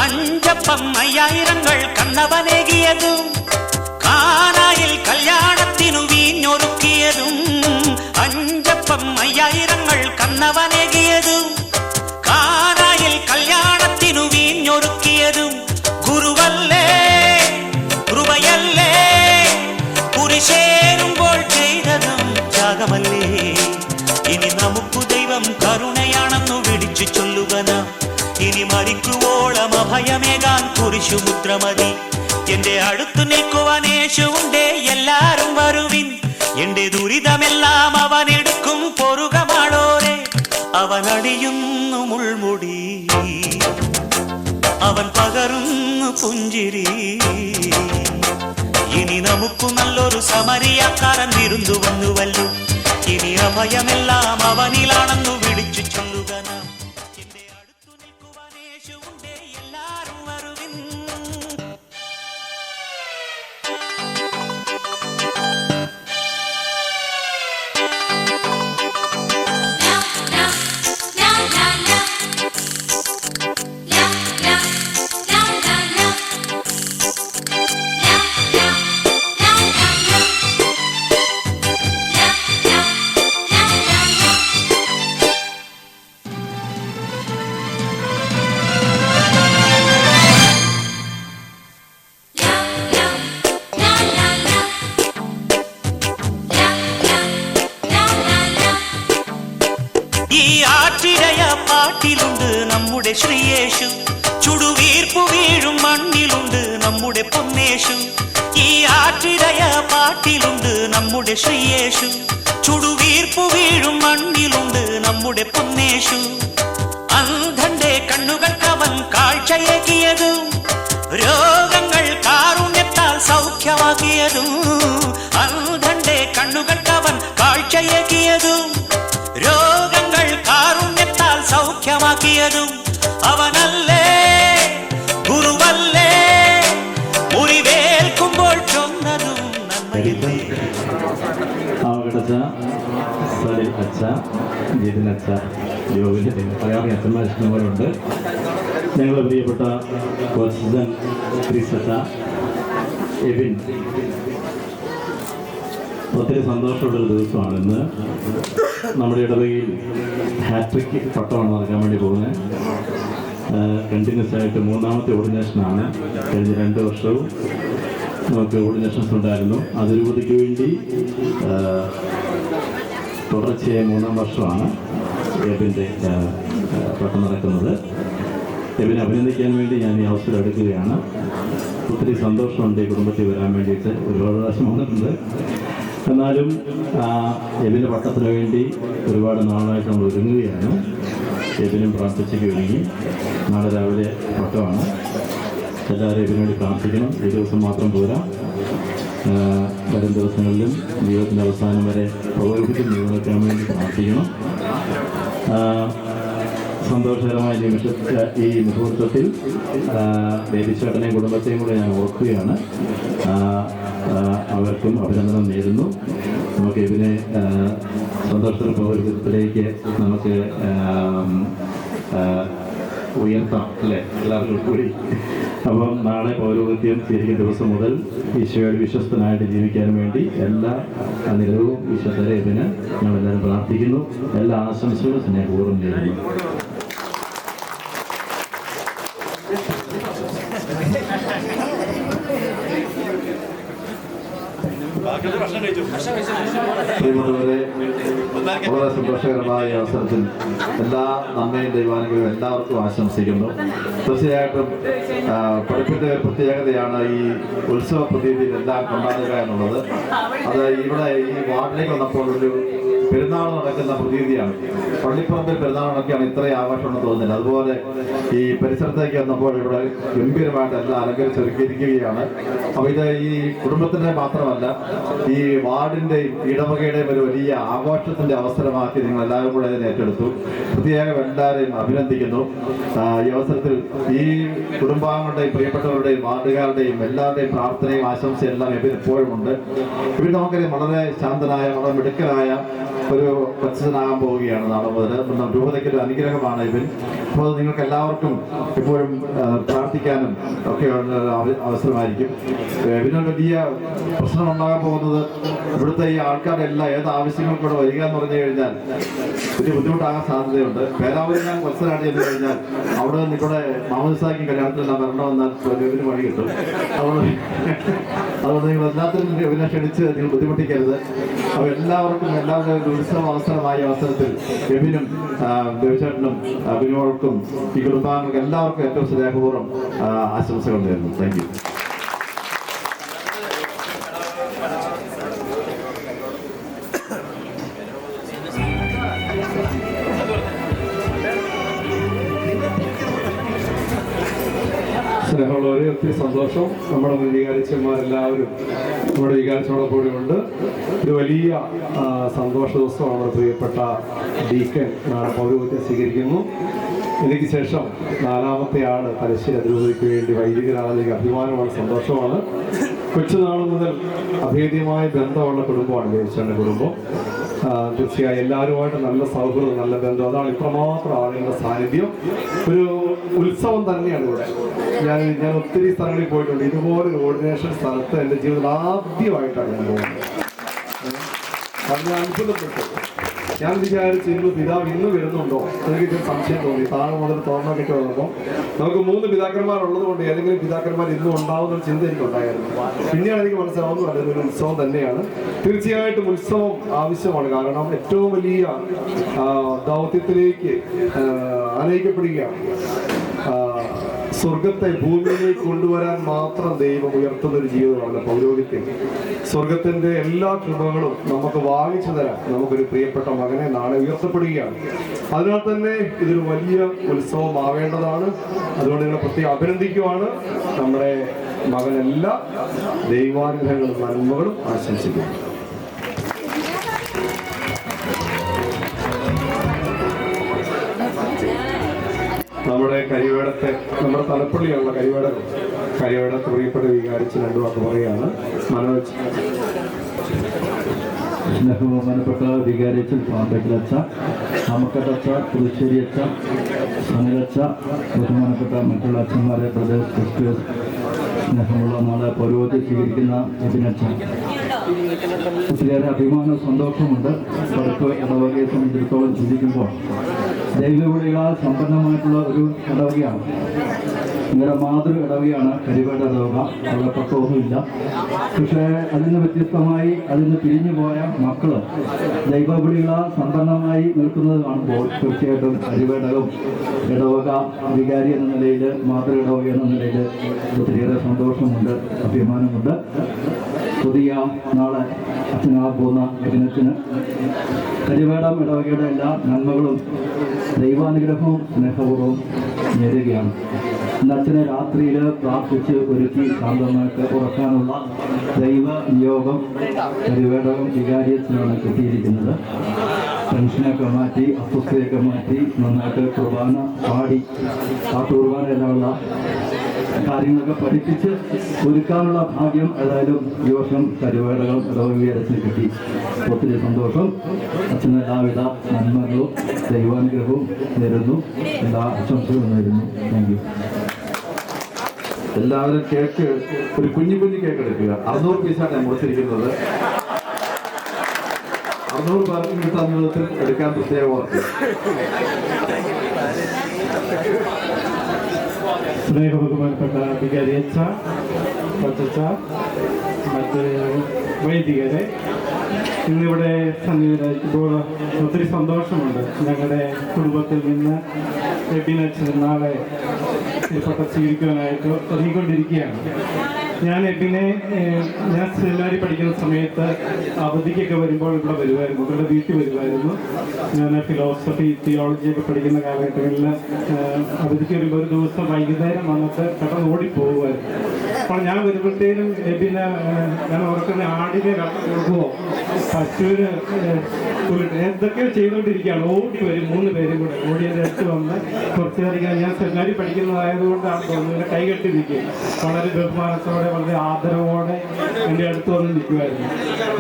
അഞ്ചപ്പം 5000 കണ്ണവനേകിയതും, കാനായിൽ കല്യാണത്തിനു വീഞ്ഞൊരുക്കിയതും. അഞ്ചപ്പം 5000 കണ്ണവനേകിയതും, കാനായിൽ കല്യാണത്തിനു വീഞ്ഞൊരുക്കിയതും. ഗുരുവല്ലേ കൃപയല്ലേ കുരിശേരുമ്പോൾ ചെയ്തതും ത്യാഗമല്ലേ. ഇനി നമുക്കു ദൈവം കരുണയാണെന്നു വിളിച്ചു ചൊല്ലുക നാം. ഇനി മരിക്കുവോളം അഭയമേകാൻ കുരിശുമുദ്രമതി. എന്റെ അടുത്തു നിൽക്കുവാൻ യേശുവുണ്ടേ, എല്ലാരും വരുവിൻ. എന്റെ ദുരിതമെല്ലാം അവനെടുക്കും പൊറുകമാളോരെ. അവനടിയുന്നു മുൾമുടി, അവൻ പകരുന്നു പുഞ്ചിരി. ഇനി നമുക്കു നല്ലൊരു സമരിയക്കാരൻ വിരുന്നു വന്നുവല്ലോ. ഇനി അഭയമെല്ലാം അവനിലാണെന്നു വിളിച്ചു ചൊല്ലുക നാം. എന്റെ അടുത്തു നിൽക്കുവാൻ യേശുവുണ്ടേ, എല്ലാരും വരുവിൻ. ഈ ആറ്റിരയ പാട്ടിലുണ്ട് നമ്മുടെ ശ്രീയേശു, ചുടുവീർപ്പു വീഴും മണ്ണിലുണ്ട് നമ്മുടെ പൊന്നേശു. ഈ ആറ്റിരയ പാട്ടിലുണ്ട് നമ്മുടെ ശ്രീയേശു, ചുടുവീർപ്പു വീഴും മണ്ണിലുണ്ട് നമ്മുടെ പൊന്നേശു. അന്ധന്റെ കണ്ണുകൾക്കവൻ കാഴ്ചയേകിയതും, രോഗങ്ങൾ കാരുണ്യത്താൽ സൗഖ്യമാക്കിയതും. അന്ധന്റെ കണ്ണുകൾക്കവൻ കാഴ്ചയേകിയതും, രോഗങ്ങൾ കാരുണ്യത്താൽ സൗഖ്യമാക്കിയതും. അവനല്ലേ ഗുരുവല്ലേ മുറിവേൽക്കുമ്പോൾ ചൊന്നതും നന്മയില്ലേ. അവഗടച്ച സലിൽ അച്ഛ, ജിതിൻ അച്ഛ, ജോബിൻ്റെ പറയാവുന്ന അച്ഛന്മാർ ഇഷ്ടംപോലുണ്ട്. ഞങ്ങളുടെ പ്രിയപ്പെട്ട കോച്ചൻ ക്രിസച്ച, എബിൻ, ഒത്തിരി സന്തോഷമുള്ളൊരു ദിവസമാണ് ഇന്ന്. നമ്മുടെ ഇടവകയിൽ ഹാട്രിക് പട്ടമാണ് നടക്കാൻ വേണ്ടി പോകുന്നത്. കണ്ടിന്യൂസ് ആയിട്ട് 3ാമത്തെ ഓർഡിനേഷനാണ്. കഴിഞ്ഞ 2 വർഷവും നമുക്ക് ഓർഡിനേഷൻസ് ഉണ്ടായിരുന്നു. അതിരൂപതയ്ക്ക് വേണ്ടി തുടർച്ചയായ 3ാം വർഷമാണ് എബിൻ്റെ പട്ടം നടക്കുന്നത്. എബിനെ അഭിനന്ദിക്കാൻ വേണ്ടി ഞാൻ ഈ അവസരം എടുക്കുകയാണ്. ഒത്തിരി സന്തോഷമുണ്ട് ഈ കുടുംബത്തിൽ വരാൻ വേണ്ടിയിട്ട്. ഒരുപാട് പ്രാവശ്യം വന്നിട്ടുണ്ട്. എന്നാലും എബിൻ്റെ പട്ടത്തിന് വേണ്ടി ഒരുപാട് നാളായിട്ട് നമ്മൾ ഒരുങ്ങുകയാണ്. എബിനും പ്രാർത്ഥിച്ചേക്ക് ഒരുങ്ങി. നാളെ രാവിലെ പട്ടമാണ്. എല്ലാവരും ഇതിനു വേണ്ടി പ്രാർത്ഥിക്കണം. ഈ ദിവസം മാത്രം പോരാ, വരുന്ന വരും ദിവസങ്ങളിലും ജീവിതത്തിൻ്റെ അവസാനം വരെ പ്രകോപിപ്പിച്ച് നിലനിൽക്കാൻ വേണ്ടി പ്രാർത്ഥിക്കണം. സന്തോഷകരമായ ഈ മുഹൂർത്തത്തിൽ ബേബി ചേട്ടനെയും കുടുംബത്തെയും കൂടെ ഞാൻ ഓർക്കുകയാണ്. അവർക്കും അഭിനന്ദനം നേരുന്നു. നമുക്ക് ഇതിനെ സന്തോഷത്തിന് പൗരത്വത്തിലേക്ക് നമുക്ക് ഉയർത്താം അല്ലേ, എല്ലാവർക്കും കൂടി. അപ്പം നാളെ പൗരോഹിത്യം സ്വീകരിക്കുന്ന ദിവസം മുതൽ ഈശോയുടെ വിശ്വസ്തനായിട്ട് ജീവിക്കാൻ വേണ്ടി എല്ലാ നിലവും ഈശോ തരേതിന് ഞങ്ങളെല്ലാവരും പ്രാർത്ഥിക്കുന്നു. എല്ലാ ആശംസകളും സ്നേഹപൂർവ്വം നേരുന്നു. പ്രിയമുള്ളവരെ, വളരെ സന്തോഷകരമായ അവസരത്തിൽ എല്ലാ നന്മയും ദൈവാനുഗ്രഹവും എല്ലാവർക്കും ആശംസിക്കുന്നു. തീർച്ചയായിട്ടും പഠിപ്പിൻ്റെ പ്രത്യേകതയാണ് ഈ ഉത്സവ പ്രതീതിയിൽ എല്ലാം കൊണ്ടാടുക എന്നുള്ളത്. അത് ഇവിടെ ഈ വാർഡിലേക്ക് വന്നപ്പോൾ ഒരു പെരുന്നാൾ നടക്കുന്ന പ്രതീതിയാണ്. പള്ളിപ്പറമ്പിൽ പെരുന്നാൾ നടക്കുകയാണ്, ഇത്രയും ആഘോഷമുണ്ടെന്ന് തോന്നുന്നില്ല. അതുപോലെ ഈ പരിസരത്തേക്ക് വന്നപ്പോൾ ഇവിടെ ഗംഭീരമായിട്ട് എല്ലാം അലങ്കരിച്ചൊരുക്കിയിരിക്കുകയാണ്. അപ്പോൾ ഇത് ഈ കുടുംബത്തിൻ്റെ മാത്രമല്ല, ഈ വാർഡിൻ്റെയും ഇടവകയുടെയും ഒരു വലിയ ആഘോഷത്തിൻ്റെ അവസരമാക്കി നിങ്ങൾ എല്ലാവരും കൂടെ അതിനെ ഏറ്റെടുത്തു. പ്രത്യേകം എല്ലാവരെയും അഭിനന്ദിക്കുന്നു. ഈ അവസരത്തിൽ ഈ കുടുംബാംഗങ്ങളുടെയും പ്രിയപ്പെട്ടവരുടെയും വാർഡുകാരുടെയും എല്ലാവരുടെയും പ്രാർത്ഥനയും ആശംസയും എല്ലാം എപ്പോഴും ഉണ്ട്. ഇവിടെ നമുക്കറിയാം വളരെ ശാന്തനായ, വളരെ മിടുക്കനായ ഒരു കൊച്ചനാകാൻ പോവുകയാണ് നാളെ മുതൽ. രൂപതയ്ക്ക് ഒരു അനുഗ്രഹമാണ് ഇവൻ. അപ്പോൾ നിങ്ങൾക്ക് എല്ലാവർക്കും എപ്പോഴും പ്രാർത്ഥിക്കാനും ഒക്കെ അവസരമായിരിക്കും. ഇതിനൊരു വലിയ പ്രശ്നം ഉണ്ടാകാൻ പോകുന്നത് ഇവിടുത്തെ ഈ ആൾക്കാരുടെ എല്ലാ ഏത് ആവശ്യങ്ങൾക്കൂടെ വരിക എന്ന് പറഞ്ഞു കഴിഞ്ഞാൽ വലിയ ബുദ്ധിമുട്ടാകാൻ സാധ്യതയുണ്ട്. പേരാവൂരിൽ ഞാൻ മത്സരമായിട്ട് ചെന്ന് കഴിഞ്ഞാൽ അവിടെ നിങ്ങളുടെ മാമോദിസായ്ക്കും കല്യാണത്തിലെല്ലാം വരണമെന്നാൽ ഒരു വഴി കിട്ടും. അതുകൊണ്ട് നിങ്ങൾ എല്ലാത്തിനും ഇവനെ ക്ഷണിച്ച് നിങ്ങൾ ബുദ്ധിമുട്ടിക്കരുത്. അപ്പോൾ എല്ലാവർക്കും എല്ലാവരും ഉത്സവ അവസരമായ അവസരത്തിൽ എബിനും ദേവചേട്ടനും അഭിനോൾക്കും ഈ കുടുംബാംഗങ്ങൾക്ക് എല്ലാവർക്കും ഏറ്റവും സ്നേഹപൂർവ്വം ആശംസകൾ നേരുന്നു. Thank you. സ്നേഹമുള്ളവരെ, ഒത്തിരി സന്തോഷം. നമ്മുടെ മുൻ വികാരിച്ചന്മാരെല്ലാവരും നമ്മുടെ വികാരിച്ചോടൊപ്പം ഉണ്ട്. ഒരു വലിയ സന്തോഷ ദിവസമാണ്. നമ്മുടെ പ്രിയപ്പെട്ട ഡീക്കൻ പൗരോഹിത്യം സ്വീകരിക്കുന്നു. എനിക്ക് ശേഷം നാലാമത്തെ ആൾ തലശ്ശേരി അതിരൂപതയ്ക്ക് വേണ്ടി വൈദികരാകുന്ന അഭിമാനമാണ്, സന്തോഷമാണ്. കൊച്ചുനാൾ മുതൽ അഭേദ്യമായ ബന്ധമുള്ള കുടുംബമാണ് ദേവചേട്ടൻ്റെ കുടുംബം. തീർച്ചയായും എല്ലാവരുമായിട്ട് നല്ല സൗഹൃദം, നല്ല ബന്ധം. അതാണ് ഇത്രമാത്രം ആളുകളുടെ സാന്നിധ്യം. ഒരു ഉത്സവം തന്നെയാണ് ഇവിടെ. ഞാൻ ഒത്തിരി സ്ഥലങ്ങളിൽ പോയിട്ടുണ്ട്. ഇതുപോലെ ഓർഡിനേഷൻ സ്ഥലത്ത് എൻ്റെ ജീവിതത്തിൽ ആദ്യമായിട്ടാണ് ഞാൻ പോകുന്നത്. അത് ഞാൻ അത്ഭുതപ്പെട്ടു. ഞാൻ വിചാരിച്ചിരുന്നു പിതാവ് ഇന്ന് വരുന്നുണ്ടോ, എനിക്ക് സംശയം തോന്നി. താഴെ മുതൽ തോന്നൊക്കെ വന്നപ്പോൾ നമുക്ക് 3 പിതാക്കന്മാരുള്ളത് കൊണ്ട് ഏതെങ്കിലും പിതാക്കന്മാർ ഇന്നും ഉണ്ടാവുന്ന ചിന്ത എനിക്കുണ്ടായിരുന്നു. പിന്നെയാണ് എനിക്ക് മനസ്സിലാവുന്നത് അതൊരു ഉത്സവം തന്നെയാണ്. തീർച്ചയായിട്ടും ഉത്സവം ആവശ്യമാണ്. കാരണം ഏറ്റവും വലിയ ദൗത്യത്തിലേക്ക് ആനയിക്കപ്പെടുകയാണ്. സ്വർഗത്തെ ഭൂമിയിലേക്ക് കൊണ്ടുവരാൻ മാത്രം ദൈവം ഉയർത്തുന്ന ഒരു ജീവിതമാണ് പൗരോഹിത്യം. സ്വർഗത്തിന്റെ എല്ലാ കൃപകളും നമുക്ക് വാങ്ങിച്ചു തരാൻ നമുക്കൊരു പ്രിയപ്പെട്ട മകനെ നാളെ ഉയർത്തപ്പെടുകയാണ്. അതിനാൽ തന്നെ ഇതൊരു വലിയ ഉത്സവമാവേണ്ടതാണ്. അതുകൊണ്ട് നിങ്ങളെ പ്രത്യേകം അഭിനന്ദിക്കുവാണ്. നമ്മുടെ മകനെല്ലാ ദൈവാനുഗ്രഹങ്ങളും നന്മകളും ആശംസിക്കുന്നു. നമ്മുടെ കരിവേടത്തെ, നമ്മുടെ തലപ്പള്ളിയുള്ള കരിവേടത്തെ പ്രിയപ്പെട്ട വികാരിച്ച് 2 വാക്ക് പറയുകയാണ്. മനോജ്. ബഹുമാനപ്പെട്ട വികാരിച്ച് പാമ്പേട്ടിലച്ച, അമ്മക്കട്ടച്ച, പുതുശ്ശേരി അച്ച, അനിലച്ച, ബഹുമാനപ്പെട്ട മറ്റുള്ള അച്ഛന്മാരെ, ബ്രദേഴ്സ്, സിസ്റ്റേഴ്സ്, സ്നേഹമുള്ള നാളെ പൗരോഹിത്യം സ്വീകരിക്കുന്ന അഭിനച്ച, ഒത്തിരിയേറെ അഭിമാന സന്തോഷമുണ്ട്. പടുപ്പ് ഇടവകയെ സംബന്ധിച്ചിടത്തോളം ചിന്തിക്കുമ്പോൾ ദൈവവിളികളാൽ സമ്പന്നമായിട്ടുള്ള ഒരു ഇടവകയാണ്. നിങ്ങളുടെ മാതൃ ഇടവകയാണ് കരിവേട ഇടവക. അവിടെ പക്കമൊന്നുമില്ല. പക്ഷേ അതിന് വ്യത്യസ്തമായി അതിന് പിരിഞ്ഞു പോയ മക്കൾ ദൈവവിളികളാൽ സമ്പന്നമായി നിൽക്കുന്നത് കാണുമ്പോൾ തീർച്ചയായിട്ടും കരിവേടകം ഇടവക വികാരി എന്ന നിലയിൽ, മാതൃ ഇടവക എന്ന നിലയിൽ ഒത്തിരിയേറെ സന്തോഷമുണ്ട്, അഭിമാനമുണ്ട്. പുതിയ നാളെ അച്ഛനാകാൻ പോകുന്ന അഭിനത്തിന് കരിവേടം ഇടവകയുടെ എല്ലാ നന്മകളും ദൈവാനുഗ്രഹവും സ്നേഹപൂർവ്വം നേരുകയാണ്. ഇന്ന് അച്ഛനെ രാത്രിയിൽ പ്രാർത്ഥിച്ച് ഒരുക്കി ശാന്തമായിട്ട് ഉറക്കാനുള്ള ദൈവ നിയോഗം കരുവേടകം വികാരിയച്ഛനാണ് കിട്ടിയിരിക്കുന്നത്. ടെൻഷനൊക്കെ മാറ്റി അസ്വസ്ഥയൊക്കെ മാറ്റി നന്നായിട്ട് കുർബാന പാടി ആ കുർബാനയിലുള്ള കാര്യങ്ങളൊക്കെ പഠിപ്പിച്ച് ഒരുക്കാനുള്ള ഭാഗ്യം ഏതായാലും ഈ വർഷം കരുവേടകം ഇടവകയച്ഛന് കിട്ടി. ഒത്തിരി സന്തോഷം. അച്ഛന് എല്ലാവിധ നന്മകളും ദൈവാനുഗ്രഹവും നേരുന്നു. എല്ലാ ആശംസകളും നേരുന്നു. Thank you. എല്ലാവരും കേക്ക് ഒരു കുഞ്ഞു കേക്ക് എടുക്കുക. 600 പീസാണ് ഞാൻ മുറിച്ചിരിക്കുന്നത്. 600 പേർക്ക് കിട്ടാൻ വിധത്തിൽ എടുക്കാൻ പ്രത്യേക ഓർക്കുക. സ്നേഹബഹുമാനപ്പെട്ട വികാരിയച്ഛ, കൊച്ചച്ച, മറ്റ് വൈദികരെ ഇന്നിവിടെ സന്നിഹിതരായിരിക്കുമ്പോൾ ഒത്തിരി സന്തോഷമുണ്ട്. ഞങ്ങളുടെ കുടുംബത്തിൽ നിന്ന് എബിനച്ഛൻ നാളെ പട്ടം സ്വീകരിക്കുവാനായിട്ട് ഒരുങ്ങിക്കൊണ്ടിരിക്കുകയാണ്. ഞാൻ സെമിനാരി പഠിക്കുന്ന സമയത്ത് അവധിക്കൊക്കെ വരുമ്പോൾ ഇവിടെ വരുമായിരുന്നു, ഇവിടെ വീട്ടിൽ വരുമായിരുന്നു. ഞാൻ ഫിലോസഫി തിയോളജിയൊക്കെ പഠിക്കുന്ന കാലഘട്ടങ്ങളിൽ അവധിക്ക് വരുമ്പോൾ ഒരു ദിവസം വൈകുന്നേരം വന്നിട്ട് പെട്ടെന്ന് ഓടിപ്പോകുമായിരുന്നു. അപ്പോൾ ഞാൻ വരുമ്പോഴത്തേനും ഞാൻ ഓർക്കുന്ന ആടിനെ കൊടുക്കുമോ പശുവിന് എന്തൊക്കെയോ ചെയ്തുകൊണ്ടിരിക്കുകയാണ്. ഓടി വരും 3 പേരും കൂടെ ഓടിയതിൻ്റെ അടുത്ത് വന്ന് കുറച്ച് നേരം ഞാൻ സെമിനാരി പഠിക്കുന്നതായതുകൊണ്ടാണ് തോന്നുന്നത് കൈകെട്ടിരിക്കുക. വളരെ ബഹുമാനത്തോടെ വളരെ ആദരവോടെ എൻ്റെ അടുത്ത് വന്ന് നിൽക്കുമായിരുന്നു.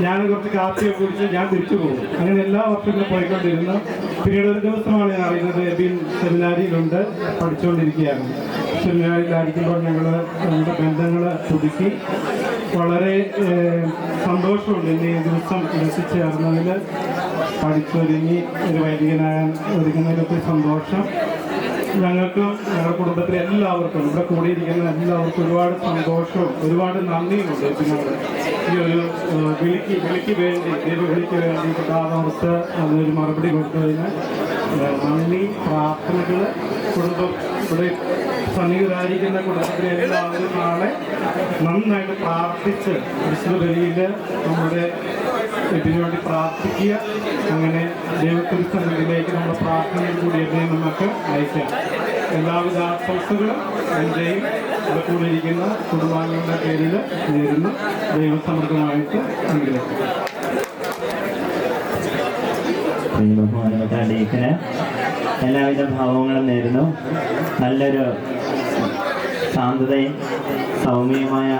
ഞാൻ കുറച്ച് കാപ്പിയൊക്കെ കുടിച്ച് ഞാൻ തിരിച്ചു പോകും. അങ്ങനെ എല്ലാ വർഷങ്ങളും പോയിക്കൊണ്ടിരുന്നു. പിന്നീട് ഒരു ദിവസമാണ് ഞാൻ അറിയുന്നത് എബിൻ സെമിനാരിയിലുണ്ട്, പഠിച്ചുകൊണ്ടിരിക്കുകയാണ്. സെമിനാരിയിലായിരിക്കുമ്പോൾ നമ്മുടെ ബന്ധങ്ങൾ പുതുക്കി വളരെ സന്തോഷമുണ്ട്. ഇന്ന് ഈ ദിവസം എത്തിച്ചേർന്നതിൽ പഠിച്ചൊരുങ്ങി ഒരു വൈദികനാകാൻ ഒരുങ്ങുന്നതിലൊത്തിരി സന്തോഷം. ഞങ്ങൾക്കും ഞങ്ങളുടെ കുടുംബത്തിലെ എല്ലാവർക്കും ഇവിടെ കൂടിയിരിക്കുന്ന എല്ലാവർക്കും ഒരുപാട് സന്തോഷവും ഒരുപാട് നന്ദിയുമുണ്ട്. ഇതിനോട് ഈ ഒരു വിളിക്ക് വേണ്ടി ദൈവവിളിക്ക് വേണ്ടി കിട്ടാതോർത്ത് അതിനൊരു മറുപടി കൊടുത്തതിന് നന്ദി പ്രാർത്ഥനകൾ. കുടുംബം ഇവിടെ സന്നിഹിതരായിരിക്കുന്ന കുടുംബത്തിലെ എല്ലാവരും നാളെ നന്നായിട്ട് പ്രാർത്ഥിച്ച് വിശുദ്ധ ബലിയിൽ നമ്മുടെ ഇതിനുവേണ്ടി പ്രാർത്ഥിക്കുക. അങ്ങനെ ദൈവത്തിരിലേക്ക് നമ്മുടെ പ്രാർത്ഥനയിൽ കൂടി എന്നെ നമുക്ക് അയക്കാം. എല്ലാവിധ ആശംസകളും എൻ്റെയും ഇവിടെ കൂടിയിരിക്കുന്ന കുടുംബാംഗങ്ങളുടെ പേരിൽ നേരുന്നു. ദൈവസമൃദ്ധമായിട്ട് അനുഗ്രഹിക്കും. ബഹുമാനപ്പെട്ട ഡീക്കന് എല്ലാവിധ ഭാവങ്ങളും നേരുന്നു. നല്ലൊരു ശാന്തതയും സൗമ്യമായ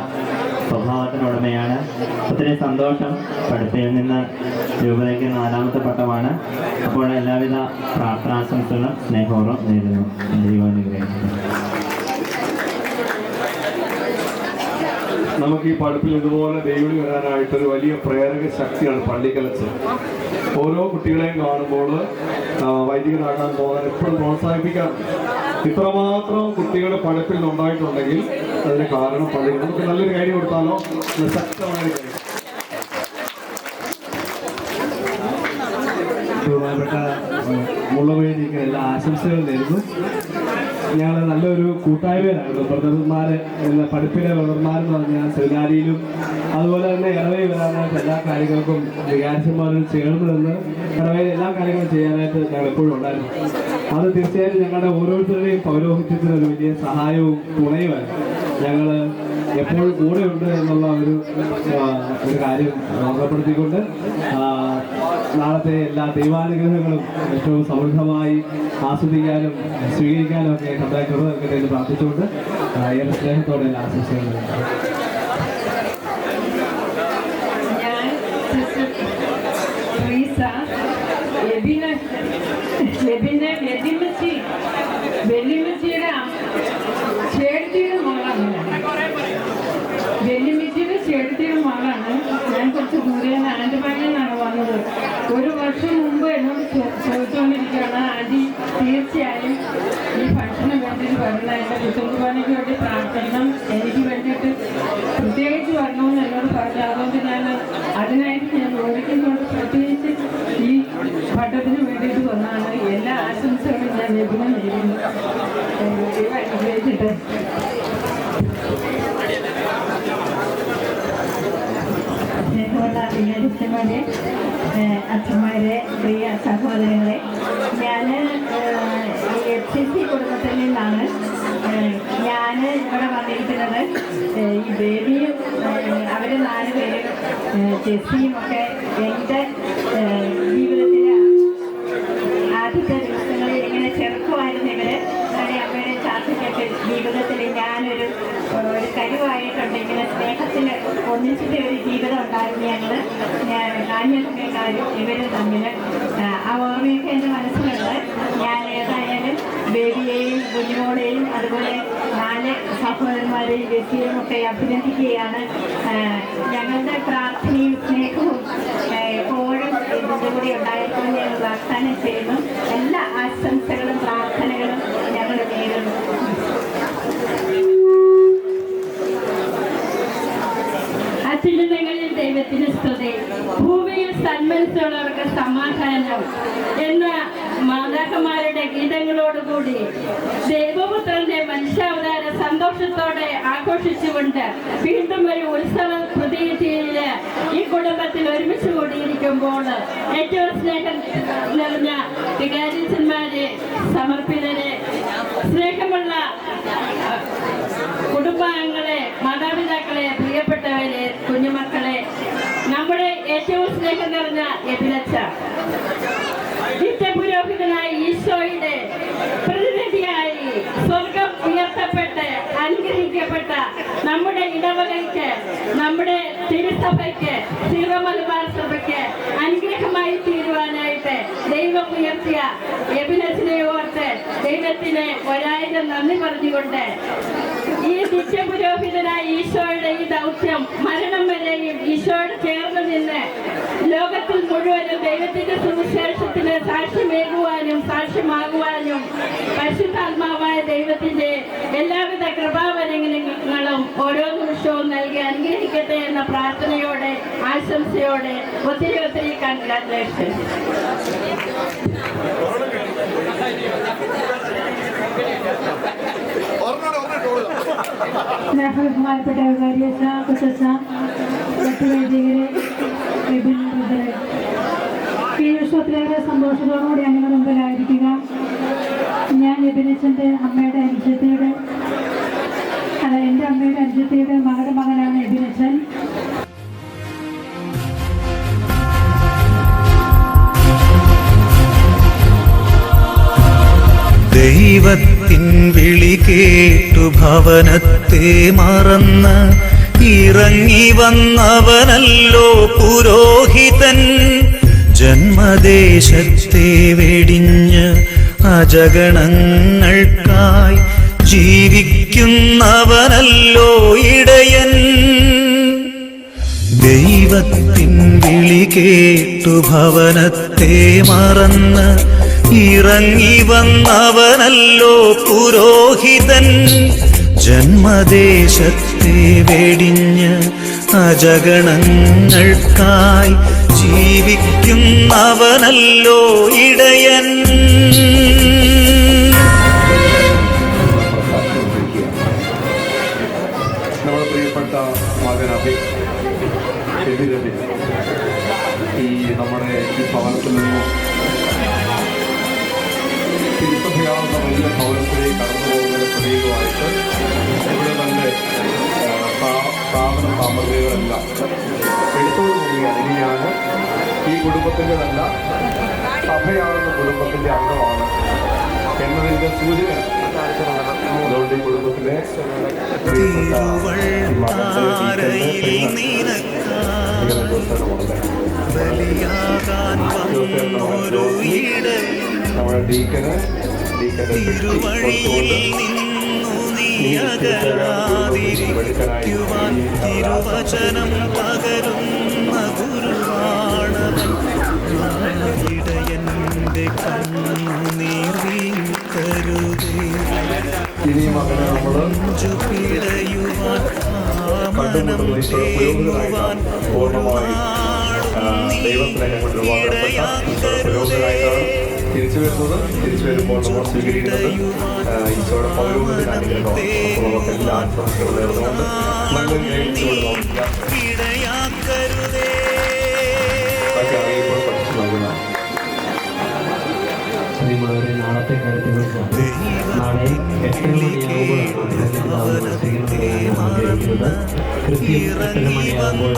സ്വഭാവത്തിനുടമയാണ്. ഒത്തിരി സന്തോഷം. പഠിപ്പയിൽ നിന്ന് രൂപതയ്ക്ക് 4ാമത്തെ പട്ടമാണ്. അപ്പോൾ എല്ലാവിധ പ്രാർത്ഥനാശംസകളും സ്നേഹപൂർവ്വം നേരുന്നു. ദൈവാനുഗ്രഹിക്കുന്നു. നമുക്ക് ഈ പഠിപ്പിൽ ഇതുപോലെ ദൈവവിളി വരാനായിട്ടൊരു വലിയ പ്രേരക ശക്തിയാണ് പള്ളിക്കലച്ച്. ഓരോ കുട്ടികളെയും കാണുമ്പോൾ വൈദികനാകാൻ പോകാൻ എപ്പോഴും പ്രോത്സാഹിപ്പിക്കാൻ ഇത്രമാത്രം കുട്ടികളുടെ പഠിപ്പിൽ ഉണ്ടായിട്ടുണ്ടെങ്കിൽ അതിന് കാരണം പള്ളി. നമുക്ക് നല്ലൊരു കാര്യം കൊടുത്താലോ, ശക്തമായ കാര്യം. ബഹുമാനപ്പെട്ട മുള്ളവഴിക്ക് എല്ലാ ആശംസകളും നേരുന്നു. ഞങ്ങൾ നല്ലൊരു കൂട്ടായ്മയിലാണ് ബ്രദർമാർ എന്ന പഠിപ്പിലെ ബ്രദർമാരെന്ന് പറഞ്ഞാൽ സെമിനാരിയിലും അതുപോലെ തന്നെ ഇടവയിൽ വരാനായിട്ട് എല്ലാ കാര്യങ്ങൾക്കും വികാരിച്ചന്മാരും ചേർന്ന് നിന്ന് ഇടവയിൽ എല്ലാ കാര്യങ്ങളും ചെയ്യാനായിട്ട് ഞങ്ങൾ എപ്പോഴും ഉണ്ടായിരുന്നു. അത് തീർച്ചയായും ഞങ്ങളുടെ ഓരോരുത്തരുടെയും പൗരോഹിത്യത്തിന് ഒരു വലിയ സഹായവും തുണയുമാണ്. ഞങ്ങൾ എപ്പോഴും കൂടെയുണ്ട് എന്നുള്ള ഒരു കാര്യം ഓർമ്മപ്പെടുത്തിക്കൊണ്ട് നാളത്തെ എല്ലാ ദൈവാനുഗ്രഹങ്ങളും ഏറ്റവും സമൃദ്ധമായി ആസ്വദിക്കാനും സ്വീകരിക്കാനും ഒക്കെ കൃപ നൽകട്ടെ എന്ന് പ്രാർത്ഥിച്ചുകൊണ്ട് ഏറെ സ്നേഹത്തോടെ എല്ലാ ആശംസകളും. വെല്ലുമിച്ചിയുടെ ചേട്ടത്തിയുടെ മകളാണ്. ഞാൻ കുറച്ച് ദൂരെ ആൻഡമാനിൽ നിന്നാണ് വന്നത്. ഒരു വർഷം മുമ്പ് എന്നോട് ചോദിച്ചുകൊണ്ടിരിക്കുകയാണ്, ആൻറ്റി തീർച്ചയായും ഈ ഭക്ഷണം വേണ്ടിയിട്ട് വരണം, എൻ്റെ കുടുംബാനയ്ക്ക് വേണ്ടി പ്രാർത്ഥിക്കണം, എനിക്ക് വേണ്ടിയിട്ട് പ്രത്യേകിച്ച് വരണമെന്ന് എന്നോട് പറഞ്ഞു. അതുകൊണ്ട് ഞാൻ അതിനായിട്ട് ഞാൻ ഓടിക്കുന്നുണ്ട്. പ്രത്യേകിച്ച് ഈ ഭട്ടത്തിന് വേണ്ടിയിട്ട് വന്നാണ്. എല്ലാ ആശംസകളും ഞാൻ ലഭ്യം നേരുന്നു. അനുഗ്രഹിച്ചിട്ട് സ്നേഹമുള്ള വികാരിച്ചന്മാരെ, അച്ഛന്മാരെ, പ്രിയ സഹോദരങ്ങളെ, ഞാൻ FCC കുടുംബത്തിൽ നിന്നാണ്. ഞാൻ ഇവിടെ വന്നിരിക്കുന്നത് ഈ ബേബിയും അവർ 4 പേരും ജെസ്സിയും ഒക്കെ എൻ്റെ ജീവിതത്തിലെ ആദ്യത്തെ ദിവസങ്ങളിൽ എങ്ങനെ ചെറുപ്പമായിരുന്നു ഇവർ അമ്മയുടെ ചാച്ചയ്ക്കൊക്കെ ജീവിതത്തിൽ ഞാനൊരു കരുവായിട്ടുണ്ട്. ഇങ്ങനെ സ്നേഹത്തിൽ ഒന്നിച്ചിട്ട് ഒരു ജീവിതം ഉണ്ടായിരുന്നു ഞാനും ഇവരും തമ്മിൽ. ആ ഓർമ്മയൊക്കെ എൻ്റെ മനസ്സിലുണ്ട്. ഞാൻ ഏതായാലും ബേബിയെയും കുഞ്ഞുമോളെയും അതുപോലെ 4 സഹോദരന്മാരെയും വ്യക്തിയെയും ഒക്കെ അഭിനന്ദിക്കുകയാണ്. ഞങ്ങളുടെ പ്രാർത്ഥനയും സ്നേഹവും എപ്പോഴും ഇതിൻ്റെ കൂടി ഉണ്ടായിരിക്കുമെന്ന് ഞങ്ങൾ വാഗ്ദാനം ചെയ്യുന്നു. എല്ലാ ആശംസകളും പ്രാർത്ഥനകളും ഞങ്ങൾ നേരുന്നു. അത്യുന്നതങ്ങളിൽ ദൈവത്തിന് സ്തുതി, ഭൂമിയിൽ സന്മനസ്സുള്ളവർക്ക് സമാധാനം എന്ന മാതാക്കന്മാരുടെ ഗീതങ്ങളോടുകൂടി ദൈവപുത്രന്റെ മനുഷ്യാവതാര സന്തോഷത്തോടെ ആഘോഷിച്ചുകൊണ്ട് വീണ്ടും ഒരു ഉത്സവ പ്രതീതിയിൽ ഈ കുടുംബത്തിൽ ഒരുമിച്ച് കൂടിയിരിക്കുമ്പോൾ ഏറ്റവും സ്നേഹം നിറഞ്ഞ വികാരിച്ചന്മാരെ, സമർപ്പിതരെ, സ്നേഹമുള്ള കുടുംബാംഗങ്ങളെ, മാതാപിതാക്കളെ, പ്രിയപ്പെട്ടവരെ, കുഞ്ഞുമക്കളെ, നമ്മുടെ ഏറ്റവും സ്നേഹം നിറഞ്ഞ എബിനച്ച, നിത്യപുരോഹിതനായ ഈശോയുടെ പ്രതിനിധിയായി സ്വർഗം ഉയർത്തപ്പെട്ട് അനുഗ്രഹിക്കപ്പെട്ട നമ്മുടെ ഇടവകയ്ക്ക്, നമ്മുടെ തിരുസഭയ്ക്ക്, സീറോ മലബാർ സഭയ്ക്ക് അനുഗ്രഹമായി തീരുവാനായിട്ട് ദൈവം ഉയർത്തിയ എബിനസിനെ ഓർത്ത് ദൈവത്തിന് 1000 നന്ദി പറഞ്ഞുകൊണ്ട് ഈ നിത്യപുരോഹിതനായ ഈശോയുടെ ഈ ദൗത്യം മരണം വരെയും ഈശോയോട് ചേർന്ന് നിന്ന് ലോകത്തിൽ മുഴുവനും ദൈവത്തിന്റെ സുവിശേഷത്തിന് സാക്ഷ്യമേകുവാനും സാക്ഷ്യമാകുവാനും പരിശുദ്ധാത്മാവായ ദൈവത്തിന്റെ എല്ലാവിധ കൃപാവരങ്ങളും ഓരോ നിമിഷവും നൽകി അനുഗ്രഹിക്കട്ടെ എന്ന പ്രാർത്ഥനയോടെ, ആശംസയോടെ ഒത്തിരി കൺഗ്രാറ്റുലേഷൻ. ബഹുമാനപ്പെട്ട വികാരിയച്ഛ, കൊച്ചച്ഛ, മറ്റു വൈദികരെ, ഈ വിശ്വത്തിലേറെ സന്തോഷത്തോടുകൂടി അങ്ങനെ മുമ്പിലായിരിക്കുക. ഞാൻ എബിനച്ചൻ്റെ അമ്മയുടെ അനുജത്തിയുടെ എൻ്റെ അമ്മയുടെ അനുജത്തിയുടെ മകളുടെ മകനാണ് എബിനച്ചൻ. ദൈവത്തിൻ വിളി കേട്ടു ഭവനത്തെ മറന്ന് ഇറങ്ങി വന്നവനല്ലോ പുരോഹിതൻ. ജന്മദേശത്തെ വെടിഞ്ഞ് അജഗണങ്ങൾക്കായി ജീവിക്കുന്നവനല്ലോ ഇടയൻ. ദൈവത്തിൻ വിളി കേട്ടു ഭവനത്തെ മറന്ന് ഇറങ്ങി വന്നവനല്ലോ പുരോഹിതൻ. ജന്മദേശത്തെ വെടിഞ്ഞ് അജഗണങ്ങൾക്കായി ജീവിക്കുന്നവനല്ലോ ഇടയൻ. നമ്മുടെ പ്രിയപ്പെട്ട മകൻ എബിരബി ഈ നമ്മുടെ ഈ ഭവനത്തിൽ നിന്നും തിരുസഭയാവുന്ന വലിയ ഭവനത്തിലേക്ക് കടന്നു പോകുന്നതിന് പ്രതീകമായിട്ട് ഇവിടെ തന്നെ സ്ഥാപന സാമഗ്രികളെല്ലാം എടുത്തോട് കൂടിയാണ്. ഇനി ഞാൻ ഈ കുടുംബത്തിൻ്റെതല്ല, സഭയാകുന്ന കുടുംബത്തിൻ്റെ അംഗമാണ് എന്നതിൻ്റെ സൂചന. അതുകൊണ്ട് ഈ കുടുംബത്തിലെ നമ്മുടെ ഡീക്കന് തിരുവചനം പകരുന്ന ഗുരുവാണവന്റെ കണ്ണുനീർ വീഴ്ത്തരുതേ. ഇനിയും അങ്ങനെ നമ്മൾ പൂർണ്ണമായി ദൈവസ്നേഹം കൊണ്ട് രൂപാന്തരപ്പെട്ട പുരോഹിതനായിട്ടാണ് തിരിച്ചു വരുന്നത്. തിരിച്ചു വരുമ്പോൾ നമ്മൾ സ്വീകരിക്കുന്നത് ഈശോയുടെ പൗരോഹിത്യത്തിന് അനുഗ്രഹമാണ്. അപ്പോൾ നമുക്ക് എല്ലാ ആശംസകളും നേർന്നുകൊണ്ട് നല്ലൊരു ഗ്രഹിച്ചുകൊണ്ട് അറിയിപ്പോൾ പഠിച്ചു നൽകുന്ന പ്രിയമുള്ളവരെ നാളത്തെ കാര്യത്തിലേക്ക് നാളെ 8 മണിയാകുമ്പോഴാണ് ആഗ്രഹിക്കുന്നത്. കൃത്യം 8 മണിയാകുമ്പോൾ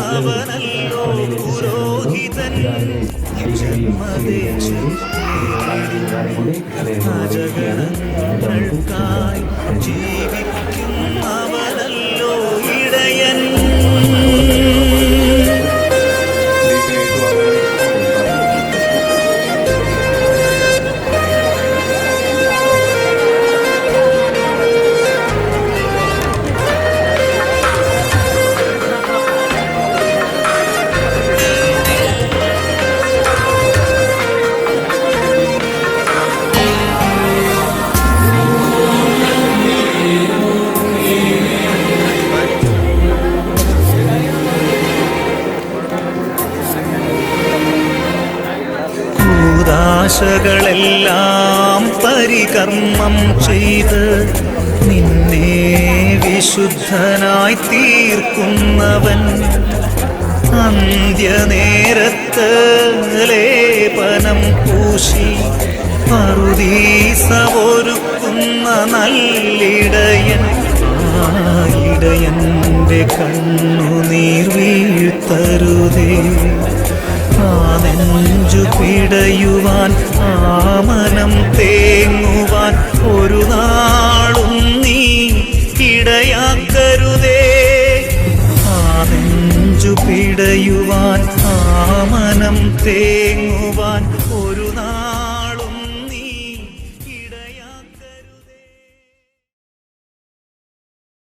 ജീവിക്കുന്നവനല്ലോ ഇടയൻ. ആശകളെല്ലാം പരികർമ്മം ചെയ്ത് നിന്നെ വിശുദ്ധനായി തീർക്കുന്നവൻ അന്ത്യനേരത്ത് ലേപനം പൂശി പറുദീസ ഒരുക്കുന്ന നല്ലിടയൻ. ആ ഇടയന്റെ കണ്ണുനീർ വീഴ്ത്തരുതേ. ആ നെഞ്ചു പിടയുവാൻ, ആ മനം തേങ്ങുവാൻ ഒരു നാളും നീ ഇടയാക്കരുതേ. ആ നെഞ്ചു പിടയുവാൻ, ആ മനം തേങ്ങുവാൻ ഒരു നാൾ